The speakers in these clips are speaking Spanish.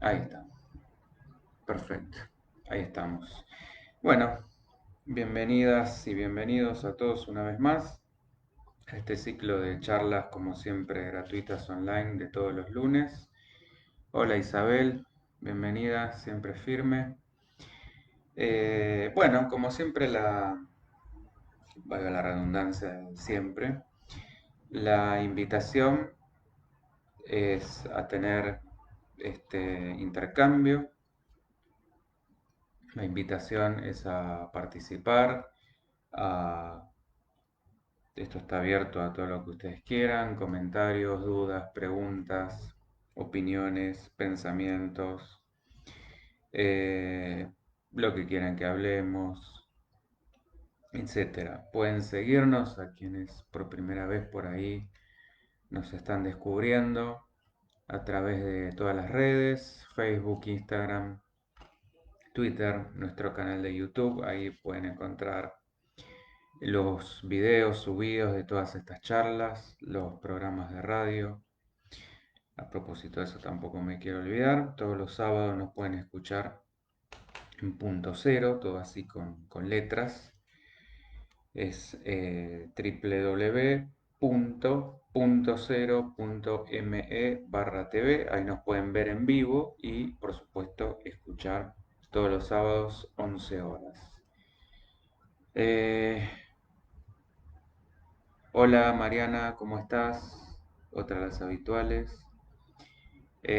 Ahí está, perfecto. Ahí estamos. Bueno, bienvenidas y bienvenidos a todos una vez más a este ciclo de charlas, como siempre, gratuitas online de todos los lunes. Hola Isabel, bienvenida, siempre firme. Bueno, como siempre, valga la redundancia de siempre, la invitación es a tener este intercambio. La invitación es a participar, esto está abierto a todo lo que ustedes quieran, comentarios, dudas, preguntas, opiniones, pensamientos, eh, lo que quieran que hablemos, etcétera. Pueden seguirnos a quienes por primera vez por ahí nos están descubriendo a través de todas las redes, Facebook, Instagram, Twitter, nuestro canal de YouTube. Ahí pueden encontrar los videos subidos de todas estas charlas, los programas de radio. A propósito de eso tampoco me quiero olvidar, todos los sábados nos pueden escuchar en punto cero, todo así con letras. Es www.puntocero.me/tv, ahí nos pueden ver en vivo y por supuesto escuchar todos los sábados 11 horas. Eh, Hola Mariana, ¿cómo estás? Otra de las habituales.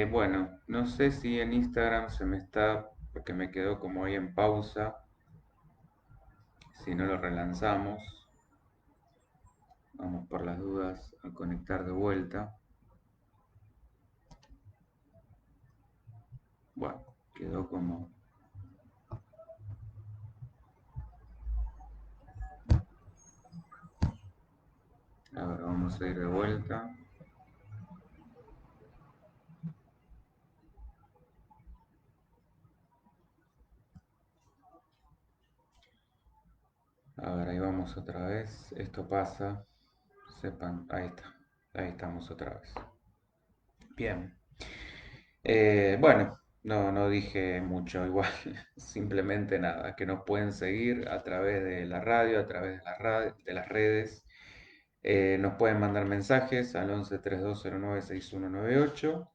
Bueno, no sé si en Instagram se me está, porque me quedó como ahí en pausa, si no lo relanzamos. Vamos por las dudas a conectar de vuelta. Bueno, quedó como... A ver, vamos a ir de vuelta. A ver, ahí vamos otra vez. Esto pasa. Sepan, ahí está. Ahí estamos otra vez. Bien. Bueno, no dije mucho igual, simplemente nada, que nos pueden seguir a través de la radio, a través de las redes. Nos pueden mandar mensajes al 11 3209 6198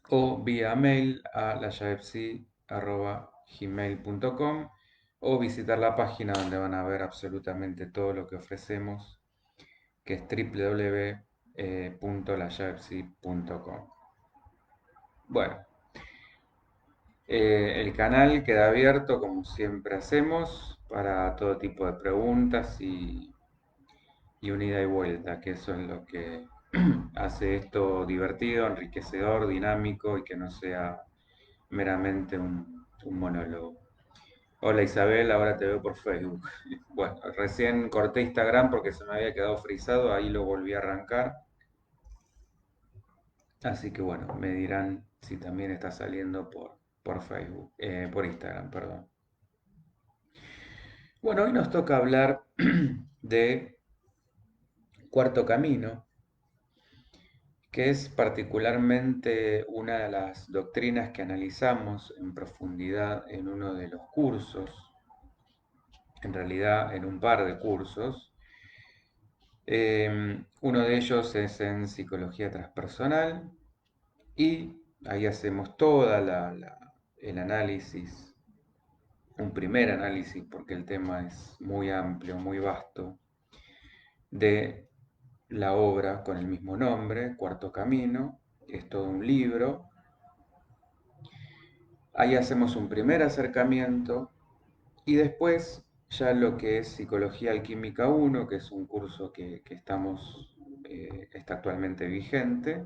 o vía mail a layavepsi@gmail.com o visitar la página donde van a ver absolutamente todo lo que ofrecemos, que es www.layavepsi.com. Bueno, el canal queda abierto como siempre hacemos para todo tipo de preguntas y una ida y vuelta, que eso es lo que hace esto divertido, enriquecedor, dinámico y que no sea meramente un monólogo. Hola Isabel, ahora te veo por Facebook. Bueno, recién corté Instagram porque se me había quedado frisado, ahí lo volví a arrancar. Así que bueno, me dirán si también está saliendo por Facebook, por Instagram, perdón. Bueno, hoy nos toca hablar de Cuarto Camino, que es particularmente una de las doctrinas que analizamos en profundidad en uno de los cursos, en realidad en un par de cursos. Uno de ellos es en psicología transpersonal y ahí hacemos el análisis, un primer análisis, porque el tema es muy amplio, muy vasto, de la obra con el mismo nombre, Cuarto Camino, es todo un libro. Ahí hacemos un primer acercamiento y después ya lo que es Psicología Alquímica 1, que es un curso que está actualmente vigente,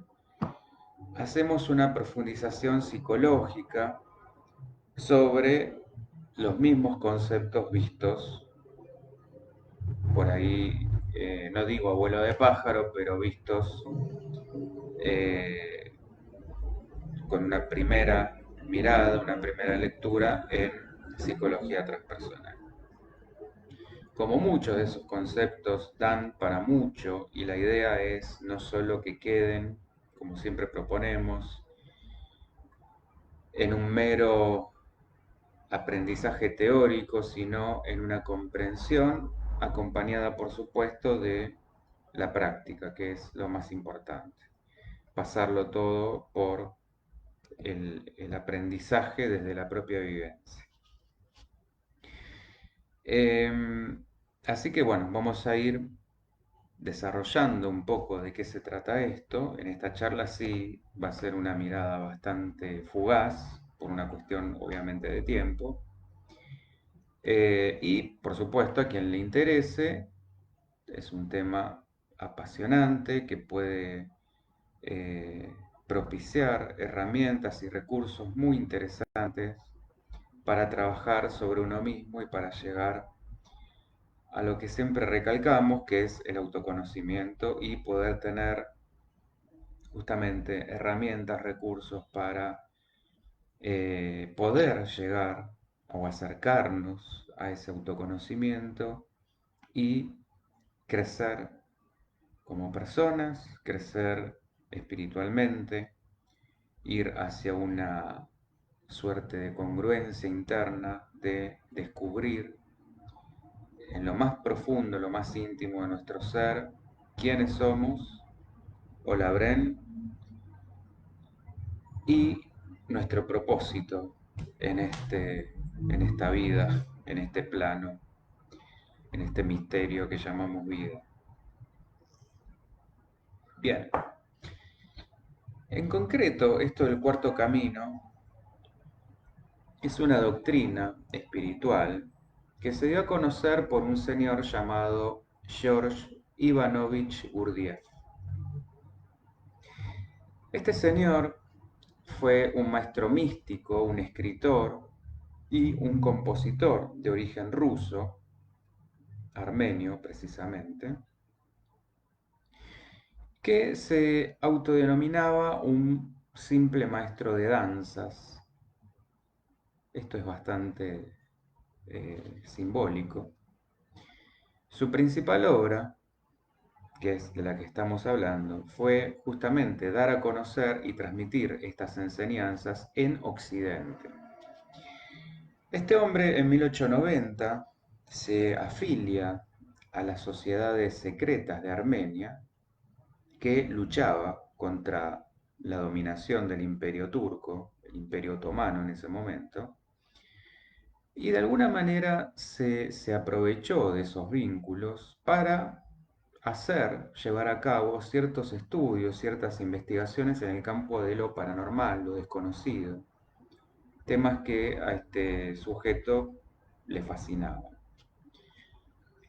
hacemos una profundización psicológica sobre los mismos conceptos vistos por ahí, no digo abuelo de pájaro, pero vistos eh, con una primera mirada, una primera lectura en psicología transpersonal. Como muchos de esos conceptos dan para mucho y la idea es no solo que queden, como siempre proponemos, en un mero aprendizaje teórico, sino en una comprensión acompañada, por supuesto, de la práctica, que es lo más importante. Pasarlo todo por el aprendizaje desde la propia vivencia. Así que bueno, vamos a ir desarrollando un poco de qué se trata esto. En esta charla sí va a ser una mirada bastante fugaz, por una cuestión obviamente de tiempo. Y por supuesto a quien le interese, es un tema apasionante que puede eh, propiciar herramientas y recursos muy interesantes para trabajar sobre uno mismo y para llegar a lo que siempre recalcamos, que es el autoconocimiento y poder tener justamente herramientas, recursos para poder llegar o acercarnos a ese autoconocimiento y crecer como personas, crecer espiritualmente, ir hacia una suerte de congruencia interna, de descubrir en lo más profundo, lo más íntimo de nuestro ser, quiénes somos, Hola Bren, y nuestro propósito en esta vida, en este plano, en este misterio que llamamos vida. Bien, en concreto, esto del cuarto camino es una doctrina espiritual que se dio a conocer por un señor llamado George Ivanovich Gurdjieff. Este señor fue un maestro místico, un escritor y un compositor de origen ruso, armenio precisamente, que se autodenominaba un simple maestro de danzas. Esto es bastante simbólico. Su principal obra, que es de la que estamos hablando, fue justamente dar a conocer y transmitir estas enseñanzas en Occidente. Este hombre en 1890 se afilia a las sociedades secretas de Armenia que luchaba contra la dominación del imperio turco, el imperio otomano en ese momento, y de alguna manera se aprovechó de esos vínculos para llevar a cabo ciertos estudios, ciertas investigaciones en el campo de lo paranormal, lo desconocido, temas que a este sujeto le fascinaban.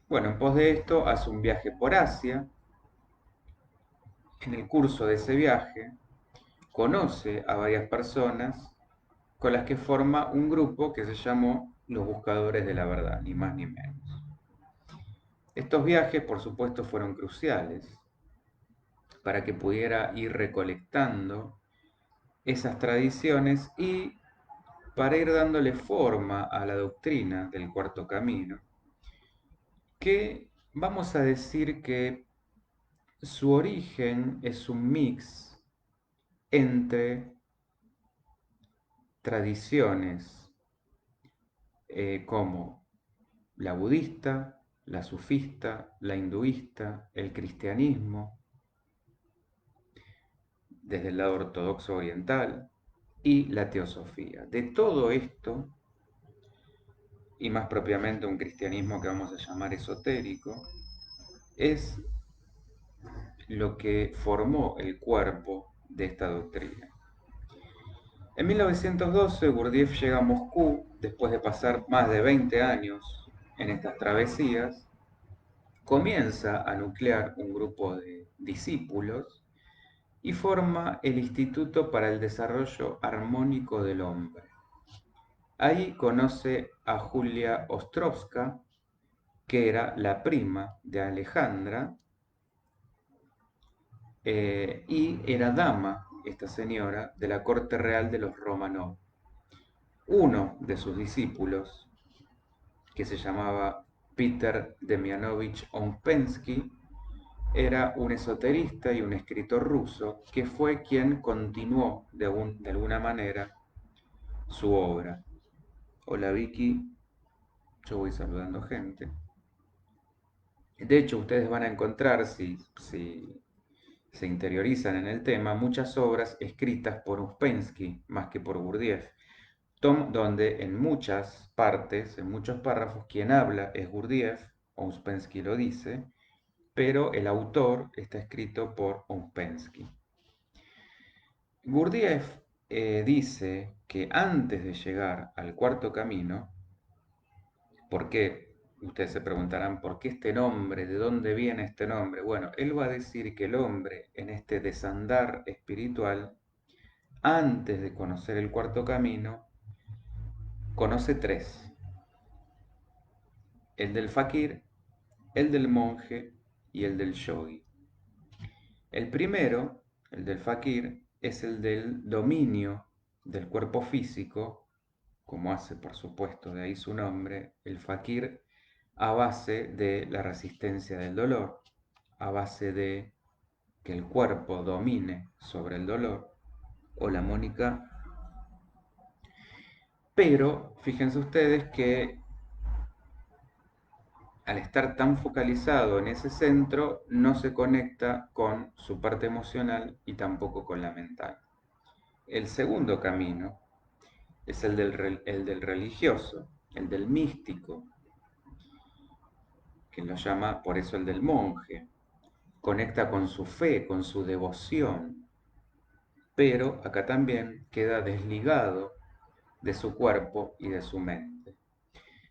Bueno, en pos de esto hace un viaje por Asia. En el curso de ese viaje conoce a varias personas con las que forma un grupo que se llamó Los Buscadores de la Verdad, ni más ni menos. Estos viajes, por supuesto, fueron cruciales para que pudiera ir recolectando esas tradiciones y para ir dándole forma a la doctrina del cuarto camino, que vamos a decir que su origen es un mix entre tradiciones como la budista, la sufista, la hinduista, el cristianismo, desde el lado ortodoxo oriental, y la teosofía. De todo esto, y más propiamente un cristianismo que vamos a llamar esotérico, es lo que formó el cuerpo de esta doctrina. En 1912, Gurdjieff llega a Moscú después de pasar más de 20 años en estas travesías, comienza a nuclear un grupo de discípulos y forma el Instituto para el Desarrollo Armónico del Hombre. Ahí conoce a Julia Ostrovska, que era la prima de Alejandra, y era dama, esta señora, de la corte real de los Romanov. Uno de sus discípulos, que se llamaba Peter Demianovich Ompensky, era un esoterista y un escritor ruso que fue quien continuó de alguna manera su obra. Hola Vicky, yo voy saludando gente. De hecho, ustedes van a encontrar, si se interiorizan en el tema, muchas obras escritas por Uspensky más que por Gurdjieff, donde en muchas partes, en muchos párrafos, quien habla es Gurdjieff, o Uspensky lo dice, pero el autor está escrito por Uspensky. Gurdjieff dice que antes de llegar al cuarto camino, ¿por qué? Ustedes se preguntarán, ¿por qué este nombre? ¿De dónde viene este nombre? Bueno, él va a decir que el hombre en este desandar espiritual, antes de conocer el cuarto camino, conoce tres: el del fakir, el del monje y el del yogi. El primero, el del fakir, es el del dominio del cuerpo físico, como hace por supuesto de ahí su nombre, el fakir, a base de la resistencia del dolor, a base de que el cuerpo domine sobre el dolor. Hola Mónica. Pero fíjense ustedes que al estar tan focalizado en ese centro, no se conecta con su parte emocional y tampoco con la mental. El segundo camino es el del religioso, el del místico, que lo llama por eso el del monje. Conecta con su fe, con su devoción, pero acá también queda desligado de su cuerpo y de su mente.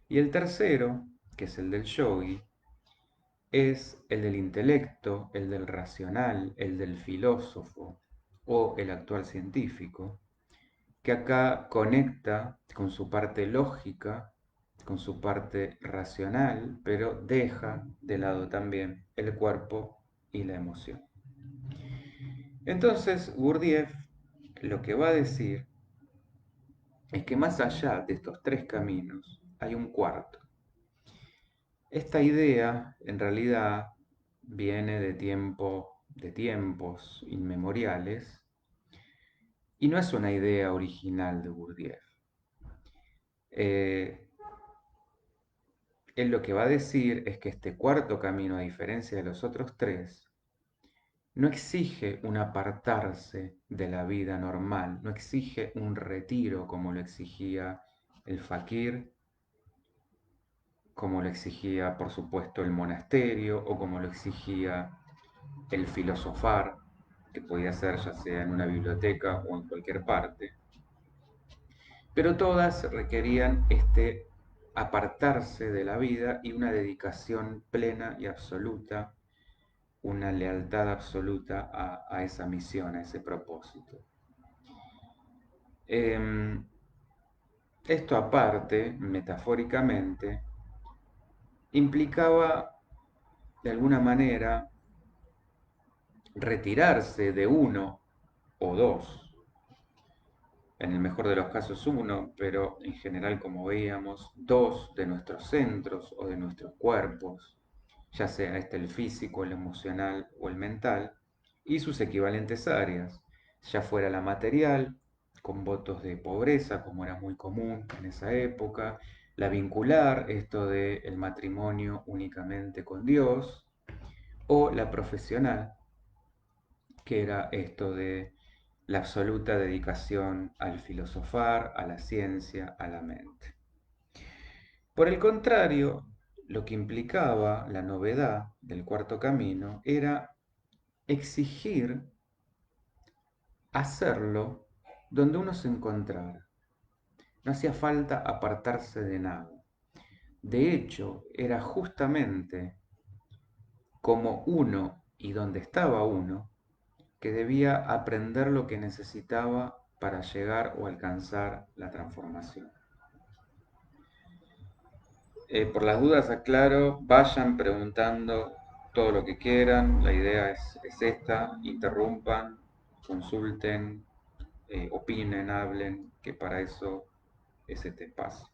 Y el tercero, que es el del yogi, es el del intelecto, el del racional, el del filósofo o el actual científico, que acá conecta con su parte lógica, con su parte racional, pero deja de lado también el cuerpo y la emoción. Entonces, Gurdjieff lo que va a decir es que más allá de estos tres caminos hay un cuarto. Esta idea, en realidad, viene de tiempos inmemoriales, y no es una idea original de Gurdjieff. Eh, Él lo que va a decir es que este cuarto camino, a diferencia de los otros tres, no exige un apartarse de la vida normal, no exige un retiro como lo exigía el fakir, como lo exigía, por supuesto, el monasterio o como lo exigía el filosofar, que podía ser ya sea en una biblioteca o en cualquier parte. Pero todas requerían este apartarse de la vida y una dedicación plena y absoluta, una lealtad absoluta a esa misión, a ese propósito. Esto aparte, metafóricamente, implicaba de alguna manera retirarse de uno o dos, en el mejor de los casos uno, pero en general, como veíamos, dos de nuestros centros o de nuestros cuerpos, ya sea este el físico, el emocional o el mental, y sus equivalentes áreas, ya fuera la material, con votos de pobreza, como era muy común en esa época, la vincular, esto de el matrimonio únicamente con Dios, o la profesional, que era esto de la absoluta dedicación al filosofar, a la ciencia, a la mente. Por el contrario, lo que implicaba la novedad del cuarto camino era exigir hacerlo donde uno se encontrara. No hacía falta apartarse de nada. De hecho, era justamente como uno y donde estaba uno que debía aprender lo que necesitaba para llegar o alcanzar la transformación. Por las dudas aclaro, vayan preguntando todo lo que quieran, la idea es esta: interrumpan, consulten, opinen, hablen, que para eso es este espacio.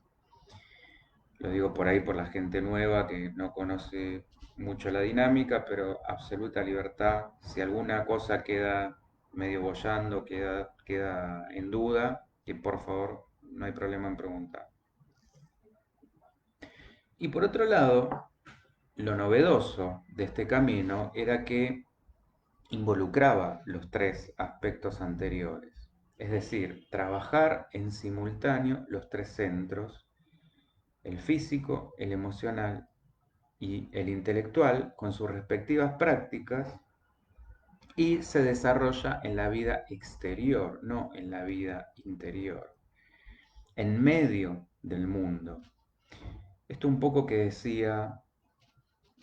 Lo digo por ahí por la gente nueva que no conoce mucho la dinámica, pero absoluta libertad. Si alguna cosa queda medio boyando, queda en duda, que por favor no hay problema en preguntar. Y por otro lado, lo novedoso de este camino era que involucraba los tres aspectos anteriores, es decir, trabajar en simultáneo los tres centros, el físico, el emocional y el intelectual, con sus respectivas prácticas, y se desarrolla en la vida exterior, no en la vida interior, en medio del mundo. Esto un poco que decía,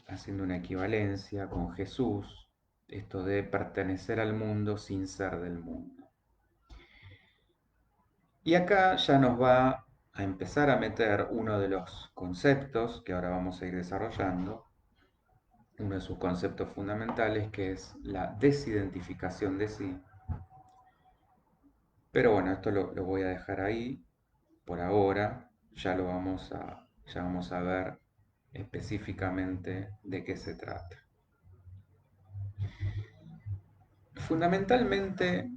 haciendo una equivalencia con Jesús, esto de pertenecer al mundo sin ser del mundo. Y acá ya nos va a empezar a meter uno de los conceptos que ahora vamos a ir desarrollando, uno de sus conceptos fundamentales, que es la desidentificación de sí. Pero bueno, esto lo voy a dejar ahí por ahora, ya vamos a ver específicamente de qué se trata. Fundamentalmente,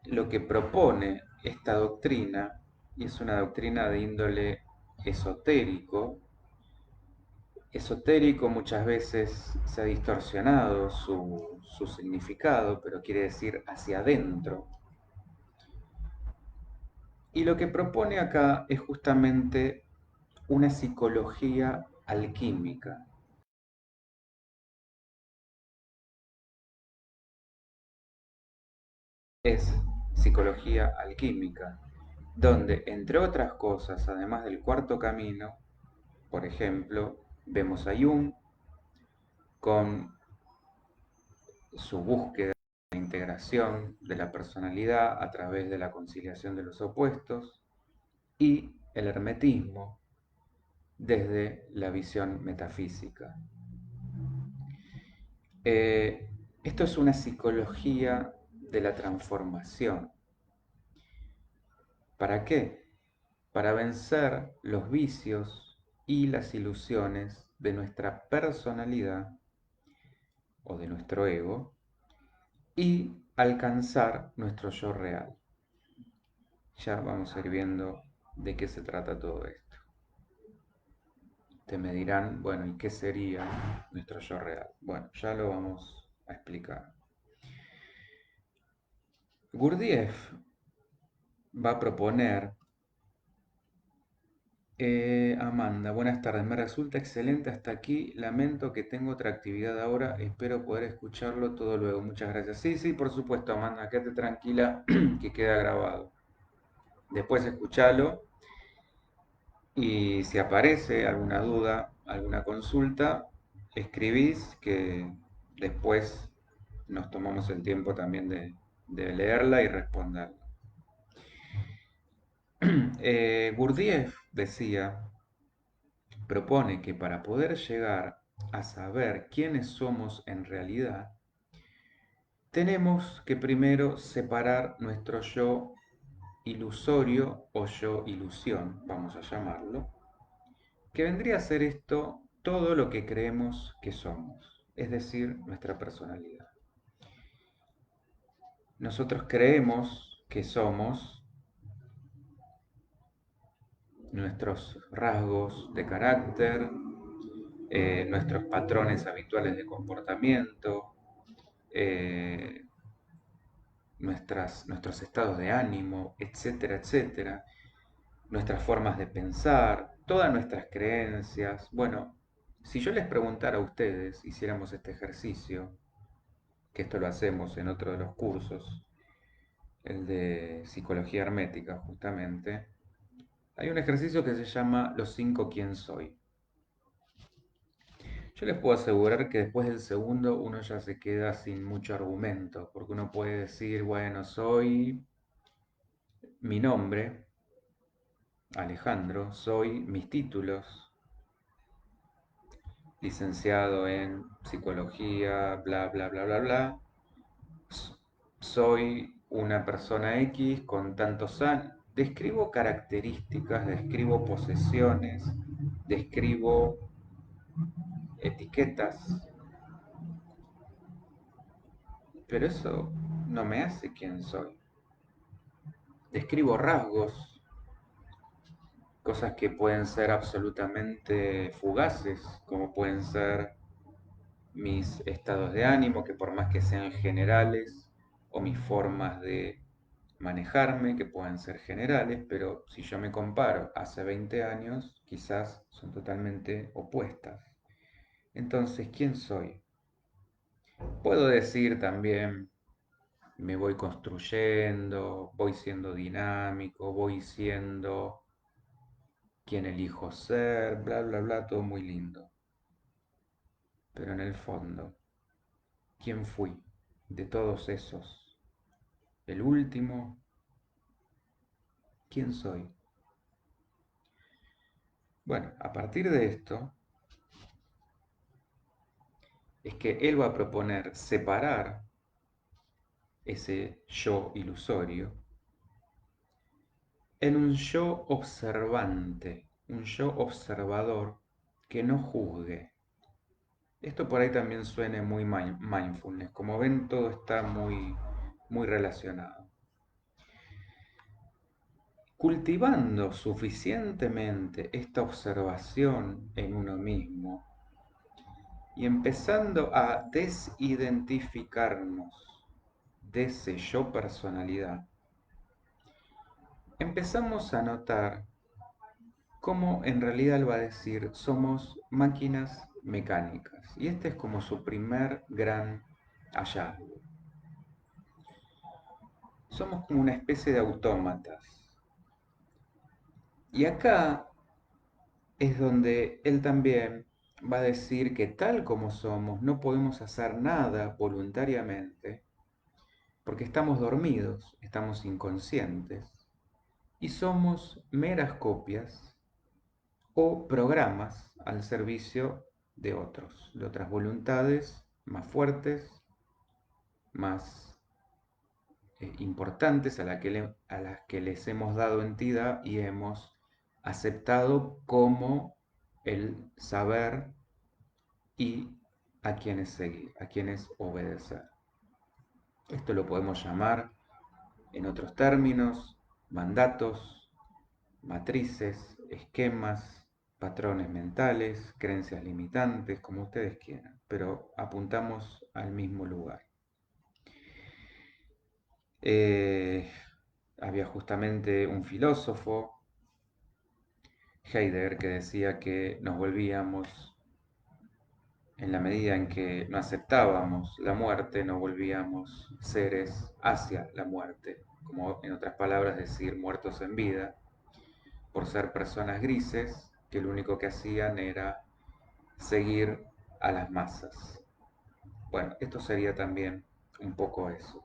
lo que propone esta doctrina, y es una doctrina de índole esotérico, muchas veces se ha distorsionado su significado, pero quiere decir hacia adentro. Y lo que propone acá es justamente una psicología alquímica. Es psicología alquímica, donde, entre otras cosas, además del cuarto camino, por ejemplo, vemos a Jung con su búsqueda de integración de la personalidad a través de la conciliación de los opuestos, y el hermetismo desde la visión metafísica. Esto es una psicología de la transformación. ¿Para qué? Para vencer los vicios y las ilusiones de nuestra personalidad o de nuestro ego y alcanzar nuestro yo real. Ya vamos a ir viendo de qué se trata todo esto. Te me dirán, bueno, ¿y qué sería nuestro yo real? Bueno, ya lo vamos a explicar. Gurdjieff va a proponer, Amanda, buenas tardes, me resulta excelente hasta aquí, lamento que tengo otra actividad ahora, espero poder escucharlo todo luego, muchas gracias. Sí, sí, por supuesto, Amanda, quédate tranquila que queda grabado. Después escuchalo y si aparece alguna duda, alguna consulta, escribís que después nos tomamos el tiempo también de leerla y responderla. Gurdjieff decía, propone que para poder llegar a saber quiénes somos en realidad, tenemos que primero separar nuestro yo ilusorio o yo ilusión, vamos a llamarlo, que vendría a ser esto todo lo que creemos que somos, es decir, nuestra personalidad. Nosotros creemos que somos nuestros rasgos de carácter, nuestros patrones habituales de comportamiento, eh, nuestros estados de ánimo, etcétera, etcétera, nuestras formas de pensar, todas nuestras creencias. Bueno, si yo les preguntara a ustedes, hiciéramos este ejercicio, que esto lo hacemos en otro de los cursos, el de psicología hermética justamente, hay un ejercicio que se llama Los 5 quién soy. Yo les puedo asegurar que después del segundo uno ya se queda sin mucho argumento, porque uno puede decir, bueno, soy mi nombre, Alejandro, soy mis títulos, licenciado en psicología, bla, bla, bla, bla, bla. Soy una persona X con tantos años. Describo características, describo posesiones, describo etiquetas, pero eso no me hace quien soy. Describo rasgos, cosas que pueden ser absolutamente fugaces, como pueden ser mis estados de ánimo, que por más que sean generales, o mis formas de manejarme, que pueden ser generales, pero si yo me comparo hace 20 años, quizás son totalmente opuestas. Entonces, ¿quién soy? Puedo decir también, me voy construyendo, voy siendo dinámico, voy siendo quien elijo ser, bla, bla, bla, todo muy lindo. Pero en el fondo, ¿quién fui de todos esos? El último, ¿quién soy? Bueno, a partir de esto es que él va a proponer separar ese yo ilusorio en un yo observante, un yo observador que no juzgue. Esto por ahí también suene muy mindfulness. Como ven, todo está muy relacionado. Cultivando suficientemente esta observación en uno mismo y empezando a desidentificarnos de ese yo personalidad, empezamos a notar cómo en realidad él va a decir somos máquinas mecánicas. Y este es como su primer gran hallazgo. Somos como una especie de autómatas. Y acá es donde él también va a decir que tal como somos no podemos hacer nada voluntariamente porque estamos dormidos, estamos inconscientes y somos meras copias o programas al servicio de otros, de otras voluntades más fuertes, más importantes a las que les hemos dado entidad y hemos aceptado como el saber y a quienes seguir, a quienes obedecer. Esto lo podemos llamar, en otros términos, mandatos, matrices, esquemas, patrones mentales, creencias limitantes, como ustedes quieran, pero apuntamos al mismo lugar. Eh, Había justamente un filósofo, Heidegger, que decía que nos volvíamos, en la medida en que no aceptábamos la muerte, nos volvíamos seres hacia la muerte, como en otras palabras decir muertos en vida, por ser personas grises que lo único que hacían era seguir a las masas. Bueno, esto sería también un poco eso.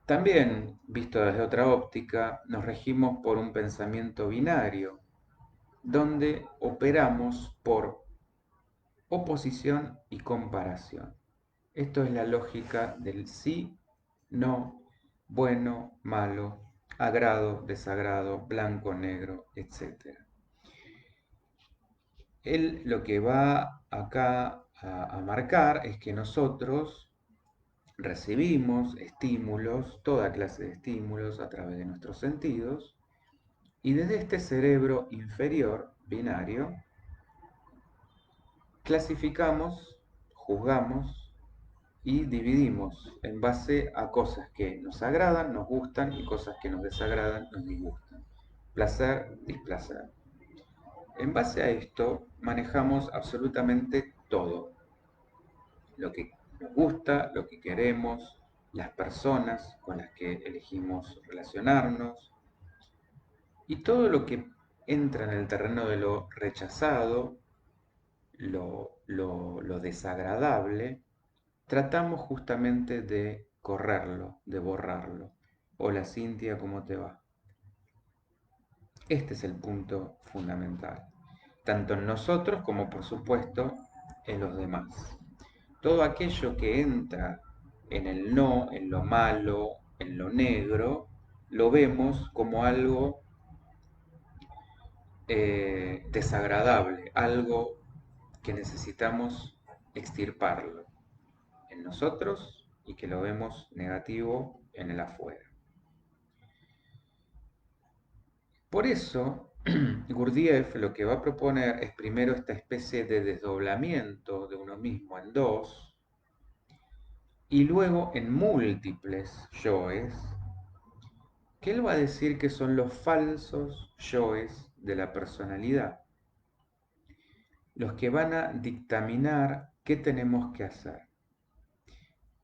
También, visto desde otra óptica, nos regimos por un pensamiento binario, donde operamos por oposición y comparación. Esto es la lógica del sí, no, bueno, malo, agrado, desagrado, blanco, negro, etc. Él lo que va acá a marcar es que nosotros recibimos estímulos, toda clase de estímulos a través de nuestros sentidos, y desde este cerebro inferior, binario, clasificamos, juzgamos y dividimos en base a cosas que nos agradan, nos gustan y cosas que nos desagradan, nos disgustan. Placer, displacer. En base a esto manejamos absolutamente todo. Lo que nos gusta, lo que queremos, las personas con las que elegimos relacionarnos y todo lo que entra en el terreno de lo rechazado, lo desagradable, tratamos justamente de correrlo, de borrarlo. Hola Cintia, ¿cómo te va? Este es el punto fundamental, tanto en nosotros como por supuesto en los demás. Todo aquello que entra en el no, en lo malo, en lo negro, lo vemos como algo desagradable, algo que necesitamos extirparlo en nosotros y que lo vemos negativo en el afuera. Por eso, Gurdjieff lo que va a proponer es primero esta especie de desdoblamiento de uno mismo en dos y luego en múltiples yoes, que él va a decir que son los falsos yoes de la personalidad, los que van a dictaminar qué tenemos que hacer.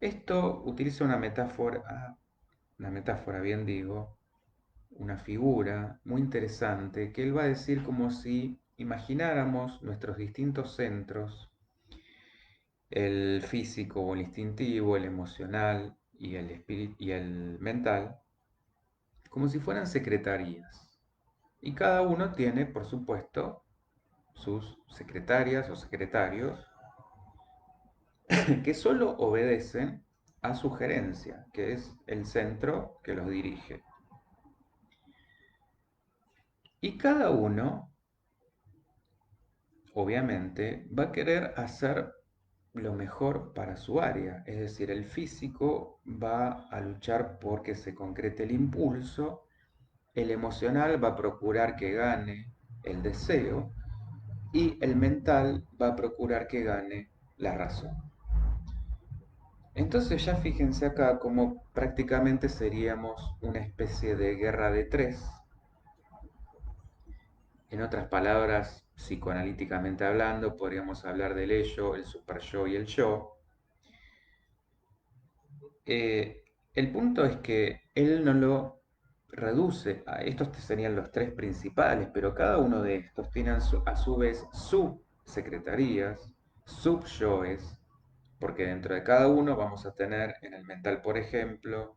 Esto utiliza una metáfora bien digo, una figura muy interesante que él va a decir como si imagináramos nuestros distintos centros, el físico o el instintivo, el emocional y el mental, como si fueran secretarías. Y cada uno tiene, por supuesto, sus secretarias o secretarios que solo obedecen a su gerencia, que es el centro que los dirige. Y cada uno, obviamente, va a querer hacer lo mejor para su área. Es decir, el físico va a luchar porque se concrete el impulso, el emocional va a procurar que gane el deseo y el mental va a procurar que gane la razón. Entonces ya fíjense acá como prácticamente seríamos una especie de guerra de tres. En otras palabras, psicoanalíticamente hablando, podríamos hablar del ello, el superyo y el yo. El punto es que él no lo reduce, a estos serían los tres principales, pero cada uno de estos tiene a su vez subsecretarías, subyoes, porque dentro de cada uno vamos a tener en el mental, por ejemplo,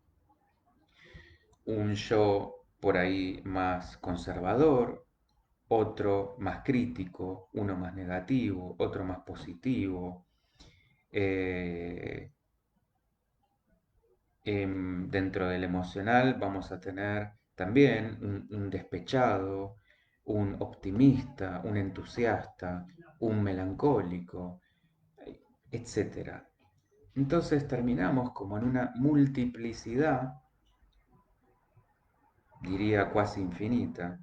un yo por ahí más conservador, otro más crítico, uno más negativo, otro más positivo. Eh, Dentro del emocional vamos a tener también un despechado, un optimista, un entusiasta, un melancólico, etc. Entonces terminamos como en una multiplicidad, diría cuasi infinita,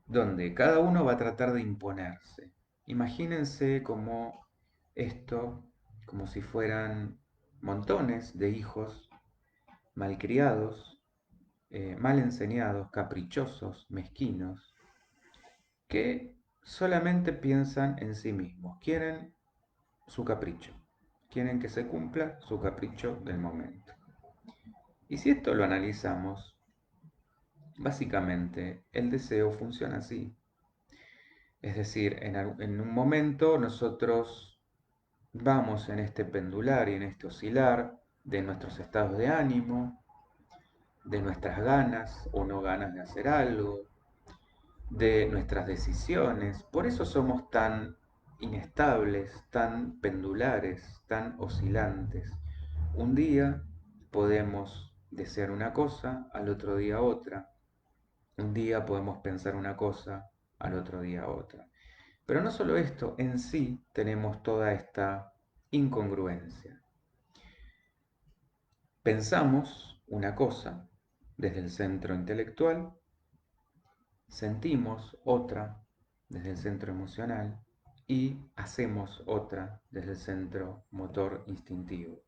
donde cada uno va a tratar de imponerse. Imagínense como esto, como si fueran montones de hijos malcriados, mal enseñados, caprichosos, mezquinos, que solamente piensan en sí mismos, quieren su capricho, quieren que se cumpla su capricho del momento. Y si esto lo analizamos, básicamente el deseo funciona así. Es decir, en un momento nosotros vamos en este pendular y en este oscilar de nuestros estados de ánimo, de nuestras ganas o no ganas de hacer algo, de nuestras decisiones. Por eso somos tan inestables, tan pendulares, tan oscilantes. Un día podemos desear una cosa, al otro día otra. Un día podemos pensar una cosa, al otro día otra. Pero no solo esto, en sí tenemos toda esta incongruencia. Pensamos una cosa desde el centro intelectual, sentimos otra desde el centro emocional y hacemos otra desde el centro motor instintivo.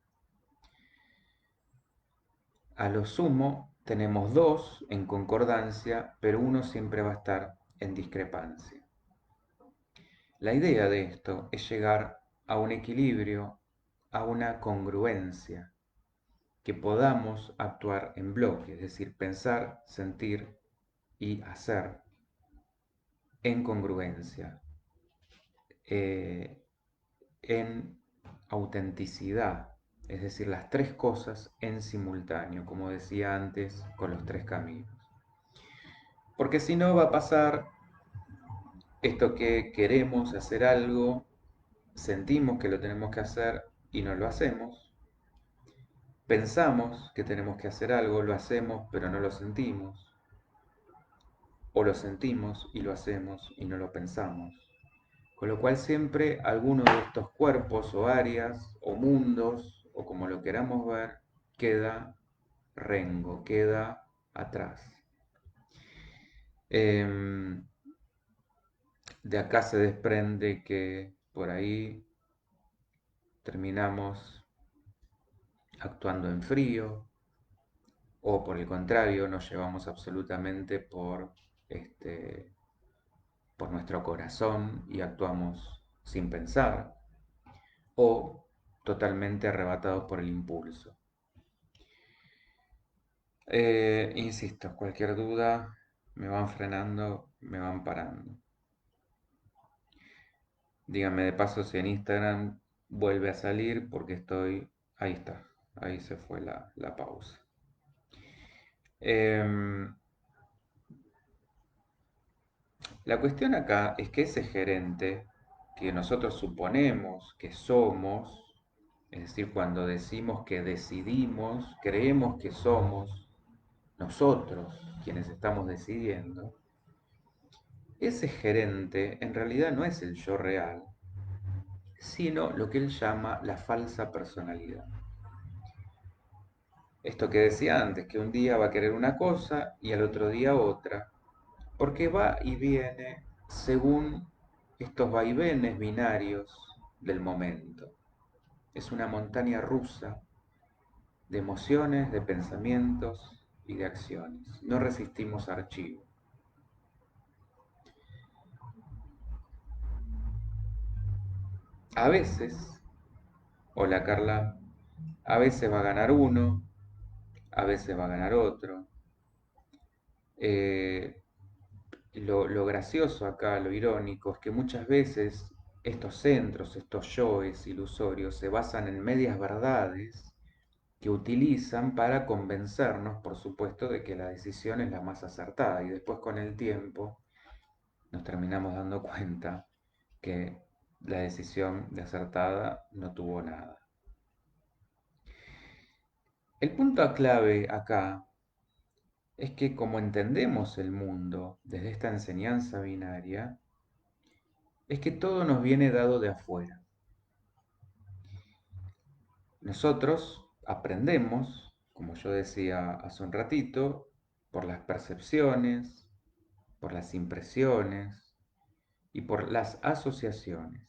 A lo sumo tenemos dos en concordancia, pero uno siempre va a estar en discrepancia. La idea de esto es llegar a un equilibrio, a una congruencia, que podamos actuar en bloque, es decir, pensar, sentir y hacer en congruencia, eh, en autenticidad, es decir, las tres cosas en simultáneo, como decía antes, con los tres caminos. Porque si no va a pasar esto que queremos hacer algo, sentimos que lo tenemos que hacer y no lo hacemos, pensamos que tenemos que hacer algo, lo hacemos pero no lo sentimos, o lo sentimos y lo hacemos y no lo pensamos. Con lo cual siempre alguno de estos cuerpos o áreas o mundos o como lo queramos ver queda rengo, queda atrás. Em, de acá se desprende que por ahí terminamos actuando en frío o por el contrario nos llevamos absolutamente por nuestro corazón y actuamos sin pensar o totalmente arrebatados por el impulso. Insisto, cualquier duda me van frenando, me van parando. Díganme de paso si en Instagram vuelve a salir porque estoy... Ahí está, ahí se fue la pausa. Em, la cuestión acá es que ese gerente que nosotros suponemos que somos, es decir, cuando decimos que decidimos, creemos que somos nosotros quienes estamos decidiendo, ese gerente en realidad no es el yo real, sino lo que él llama la falsa personalidad. Esto que decía antes, que un día va a querer una cosa y al otro día otra, porque va y viene según estos vaivenes binarios del momento. Es una montaña rusa de emociones, de pensamientos y de acciones. No resistimos archivo. A veces, hola Carla, a veces va a ganar uno, a veces va a ganar otro. Eh, lo gracioso acá, lo irónico, es que muchas veces estos centros, estos yoes ilusorios, se basan en medias verdades que utilizan para convencernos, por supuesto, de que la decisión es la más acertada. Y después con el tiempo nos terminamos dando cuenta que la decisión de acertada no tuvo nada. El punto clave acá es que como entendemos el mundo desde esta enseñanza binaria, es que todo nos viene dado de afuera. Nosotros aprendemos, como yo decía hace un ratito, por las percepciones, por las impresiones y por las asociaciones.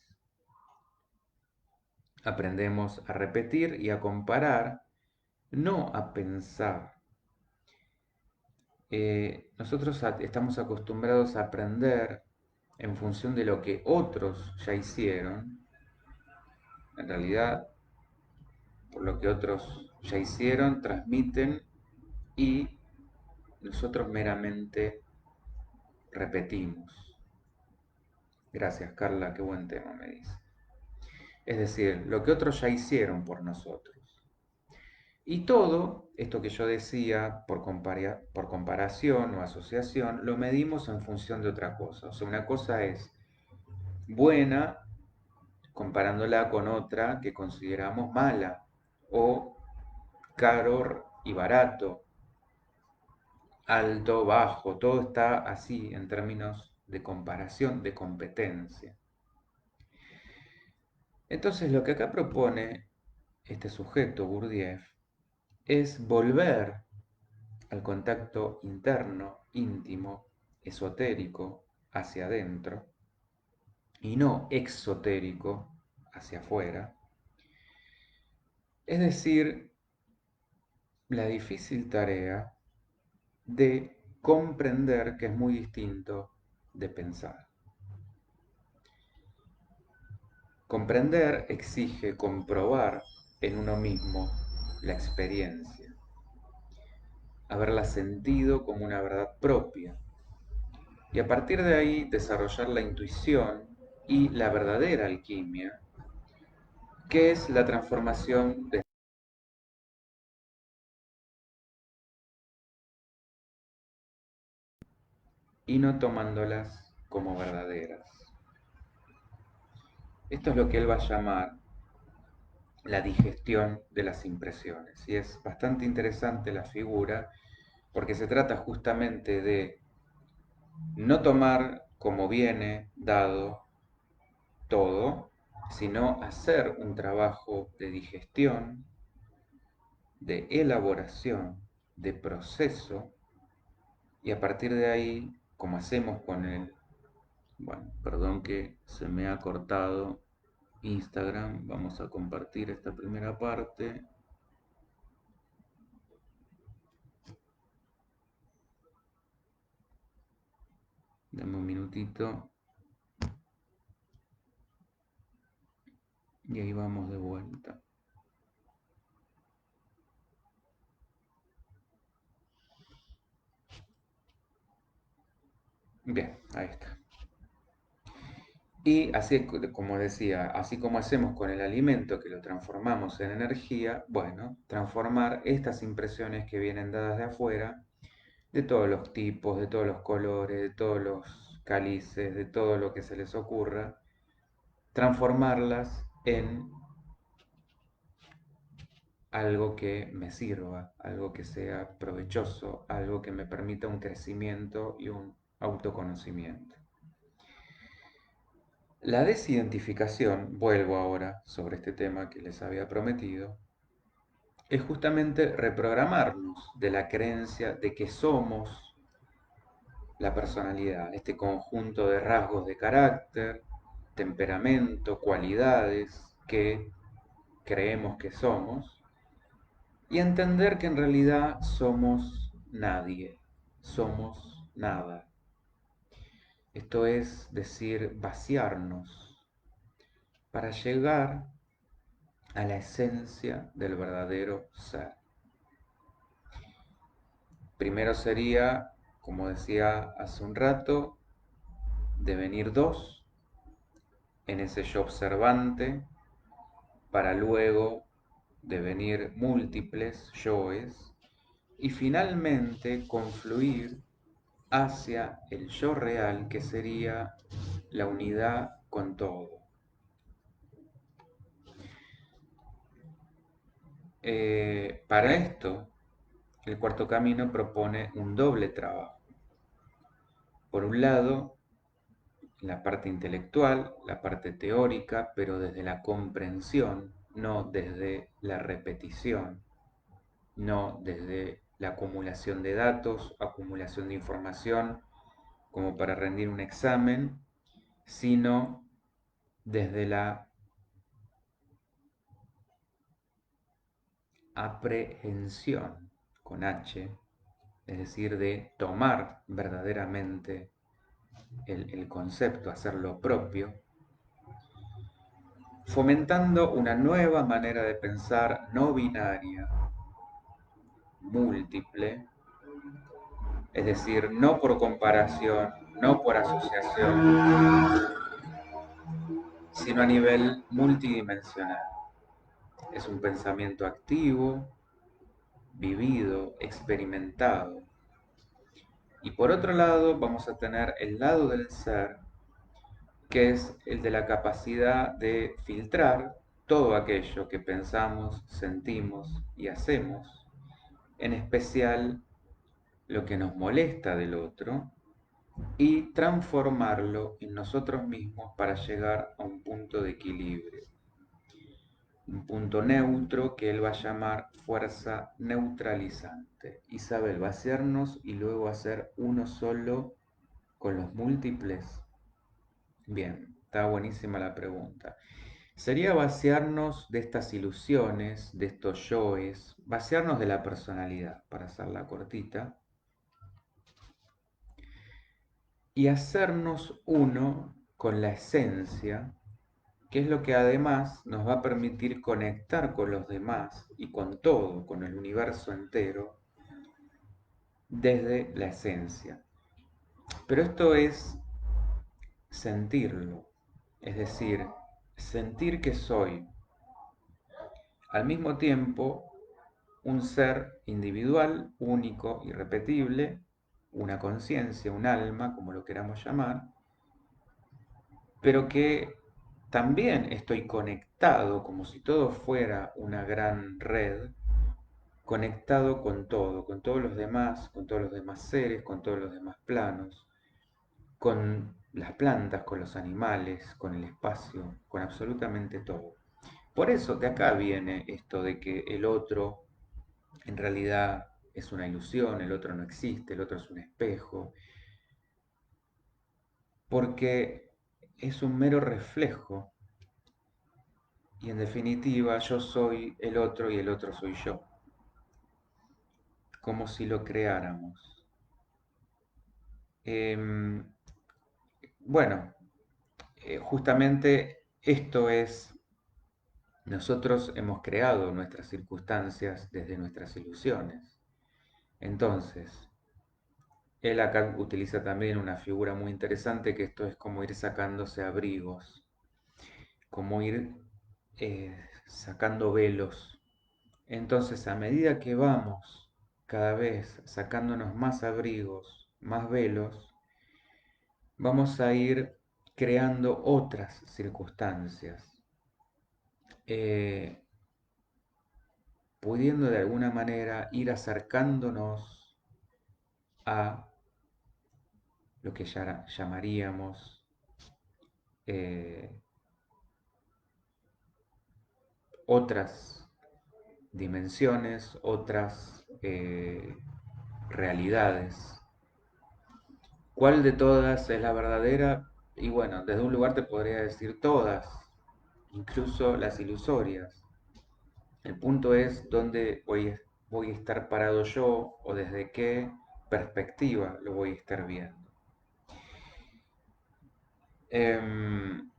Aprendemos a repetir y a comparar, no a pensar. Nosotros estamos acostumbrados a aprender en función de lo que otros ya hicieron, en realidad por lo que otros ya hicieron, transmiten y nosotros meramente repetimos. Gracias, Carla, qué buen tema me dice. Es decir, lo que otros ya hicieron por nosotros. Y todo esto que yo decía por comparación o asociación, lo medimos en función de otra cosa. O sea, una cosa es buena comparándola con otra que consideramos mala, o caro y barato, alto, bajo, todo está así en términos de comparación, de competencia. Entonces lo que acá propone este sujeto, Gurdjieff, es volver al contacto interno, íntimo, esotérico, hacia adentro, y no exotérico, hacia afuera. Es decir, la difícil tarea de comprender que es muy distinto de pensar. Comprender exige comprobar en uno mismo la experiencia, haberla sentido como una verdad propia, y a partir de ahí desarrollar la intuición y la verdadera alquimia, que es la transformación de... y no tomándolas como verdaderas. Esto es lo que él va a llamar la digestión de las impresiones. Y es bastante interesante la figura porque se trata justamente de no tomar como viene dado todo, sino hacer un trabajo de digestión, de elaboración, de proceso, y a partir de ahí como hacemos con el... Bueno, perdón que se me ha cortado Instagram. Vamos a compartir esta primera parte. Dame un minutito. Y ahí vamos de vuelta. Bien, ahí está. Y así como decía, así como hacemos con el alimento que lo transformamos en energía, bueno, transformar estas impresiones que vienen dadas de afuera, de todos los tipos, de todos los colores, de todos los cálices, de todo lo que se les ocurra, transformarlas en algo que me sirva, algo que sea provechoso, algo que me permita un crecimiento y un autoconocimiento. La desidentificación, vuelvo ahora sobre este tema que les había prometido, es justamente reprogramarnos de la creencia de que somos la personalidad, este conjunto de rasgos de carácter, temperamento, cualidades que creemos que somos, y entender que en realidad somos nadie, somos nada. Esto es decir, vaciarnos para llegar a la esencia del verdadero ser. Primero sería, como decía hace un rato, devenir dos en ese yo observante para luego devenir múltiples yoes y finalmente confluir hacia el yo real que sería la unidad con todo. Para esto, el cuarto camino propone un doble trabajo. Por un lado, la parte intelectual, la parte teórica, pero desde la comprensión, no desde la repetición, no desde la acumulación de datos, acumulación de información, como para rendir un examen, sino desde la aprehensión, con H, es decir, de tomar verdaderamente el concepto, hacerlo propio, fomentando una nueva manera de pensar no binaria, múltiple, es decir, no por comparación, no por asociación, sino a nivel multidimensional. Es un pensamiento activo, vivido, experimentado. Y por otro lado vamos a tener el lado del ser, que es el de la capacidad de filtrar todo aquello que pensamos, sentimos y hacemos, en especial lo que nos molesta del otro, y transformarlo en nosotros mismos para llegar a un punto de equilibrio, un punto neutro que él va a llamar fuerza neutralizante. Y saber vaciarnos y luego hacer uno solo con los múltiples. Bien, está buenísima la pregunta. Sería vaciarnos de estas ilusiones, de estos yoes, vaciarnos de la personalidad, para hacerla cortita, y hacernos uno con la esencia, que es lo que además nos va a permitir conectar con los demás y con todo, con el universo entero, desde la esencia. Pero esto es sentirlo, es decir, sentir que soy al mismo tiempo un ser individual, único, irrepetible, una conciencia, un alma, como lo queramos llamar, pero que también estoy conectado, como si todo fuera una gran red, conectado con todos los demás, con todos los demás seres, con todos los demás planos, con las plantas, con los animales, con el espacio, con absolutamente todo. Por eso de acá viene esto de que el otro en realidad es una ilusión, el otro no existe, el otro es un espejo. porque es un mero reflejo y en definitiva yo soy el otro y el otro soy yo, como si lo creáramos. Em, bueno, justamente esto es, nosotros hemos creado nuestras circunstancias desde nuestras ilusiones. Entonces, él acá utiliza también una figura muy interesante que esto es como ir sacándose abrigos, como ir sacando velos. Entonces, a medida que vamos cada vez sacándonos más abrigos, más velos, vamos a ir creando otras circunstancias, eh, pudiendo de alguna manera ir acercándonos a lo que ya llamaríamos eh, otras dimensiones, otras realidades. ¿Cuál de todas es la verdadera? Y bueno, desde un lugar te podría decir todas, incluso las ilusorias. El punto es dónde voy a estar parado yo o desde qué perspectiva lo voy a estar viendo. Em,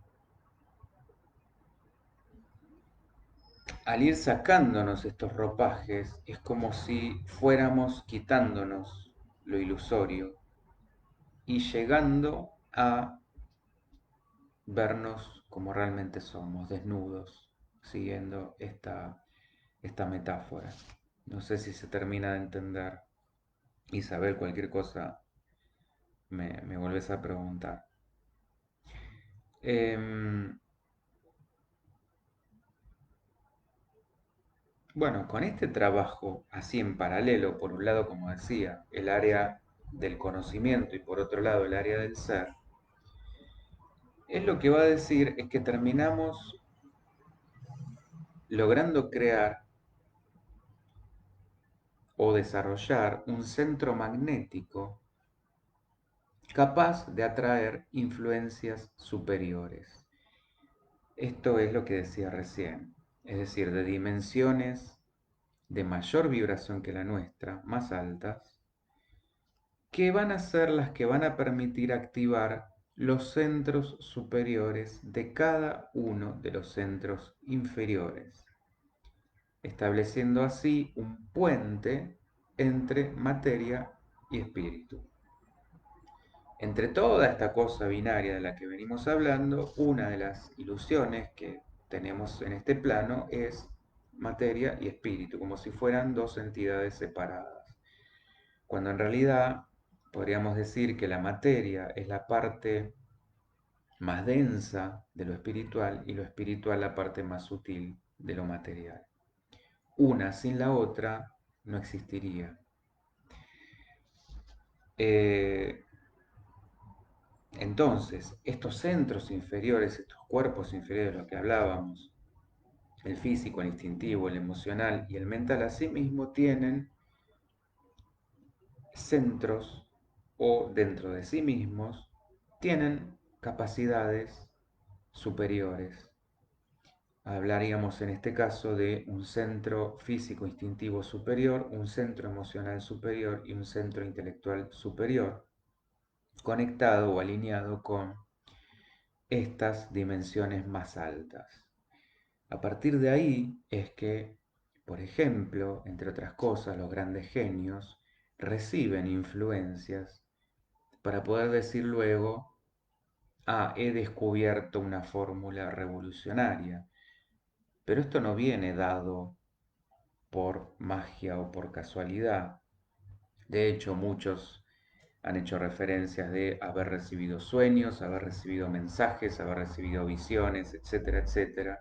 Al ir sacándonos estos ropajes, es como si fuéramos quitándonos lo ilusorio y llegando a vernos como realmente somos, desnudos, siguiendo esta metáfora. No sé si se termina de entender. Isabel, cualquier cosa me vuelves a preguntar. Em, bueno, con este trabajo, así en paralelo, por un lado, como decía, el área del conocimiento y por otro lado el área del ser, es lo que va a decir es que terminamos logrando crear o desarrollar un centro magnético capaz de atraer influencias superiores. Esto es lo que decía recién, es decir, de dimensiones de mayor vibración que la nuestra, más altas, que van a ser las que van a permitir activar los centros superiores de cada uno de los centros inferiores, estableciendo así un puente entre materia y espíritu. Entre toda esta cosa binaria de la que venimos hablando, una de las ilusiones que tenemos en este plano es materia y espíritu, como si fueran dos entidades separadas, cuando en realidad podríamos decir que la materia es la parte más densa de lo espiritual y lo espiritual la parte más sutil de lo material. Una sin la otra no existiría. Eh, entonces, estos centros inferiores, estos cuerpos inferiores de los que hablábamos, el físico, el instintivo, el emocional y el mental, asimismo tienen centros o dentro de sí mismos, tienen capacidades superiores. Hablaríamos en este caso de un centro físico instintivo superior, un centro emocional superior y un centro intelectual superior, conectado o alineado con estas dimensiones más altas. A partir de ahí es que, por ejemplo, entre otras cosas, los grandes genios reciben influencias para poder decir luego, ah, he descubierto una fórmula revolucionaria. Pero esto no viene dado por magia o por casualidad. De hecho, muchos han hecho referencias de haber recibido sueños, haber recibido mensajes, haber recibido visiones, etcétera, etcétera.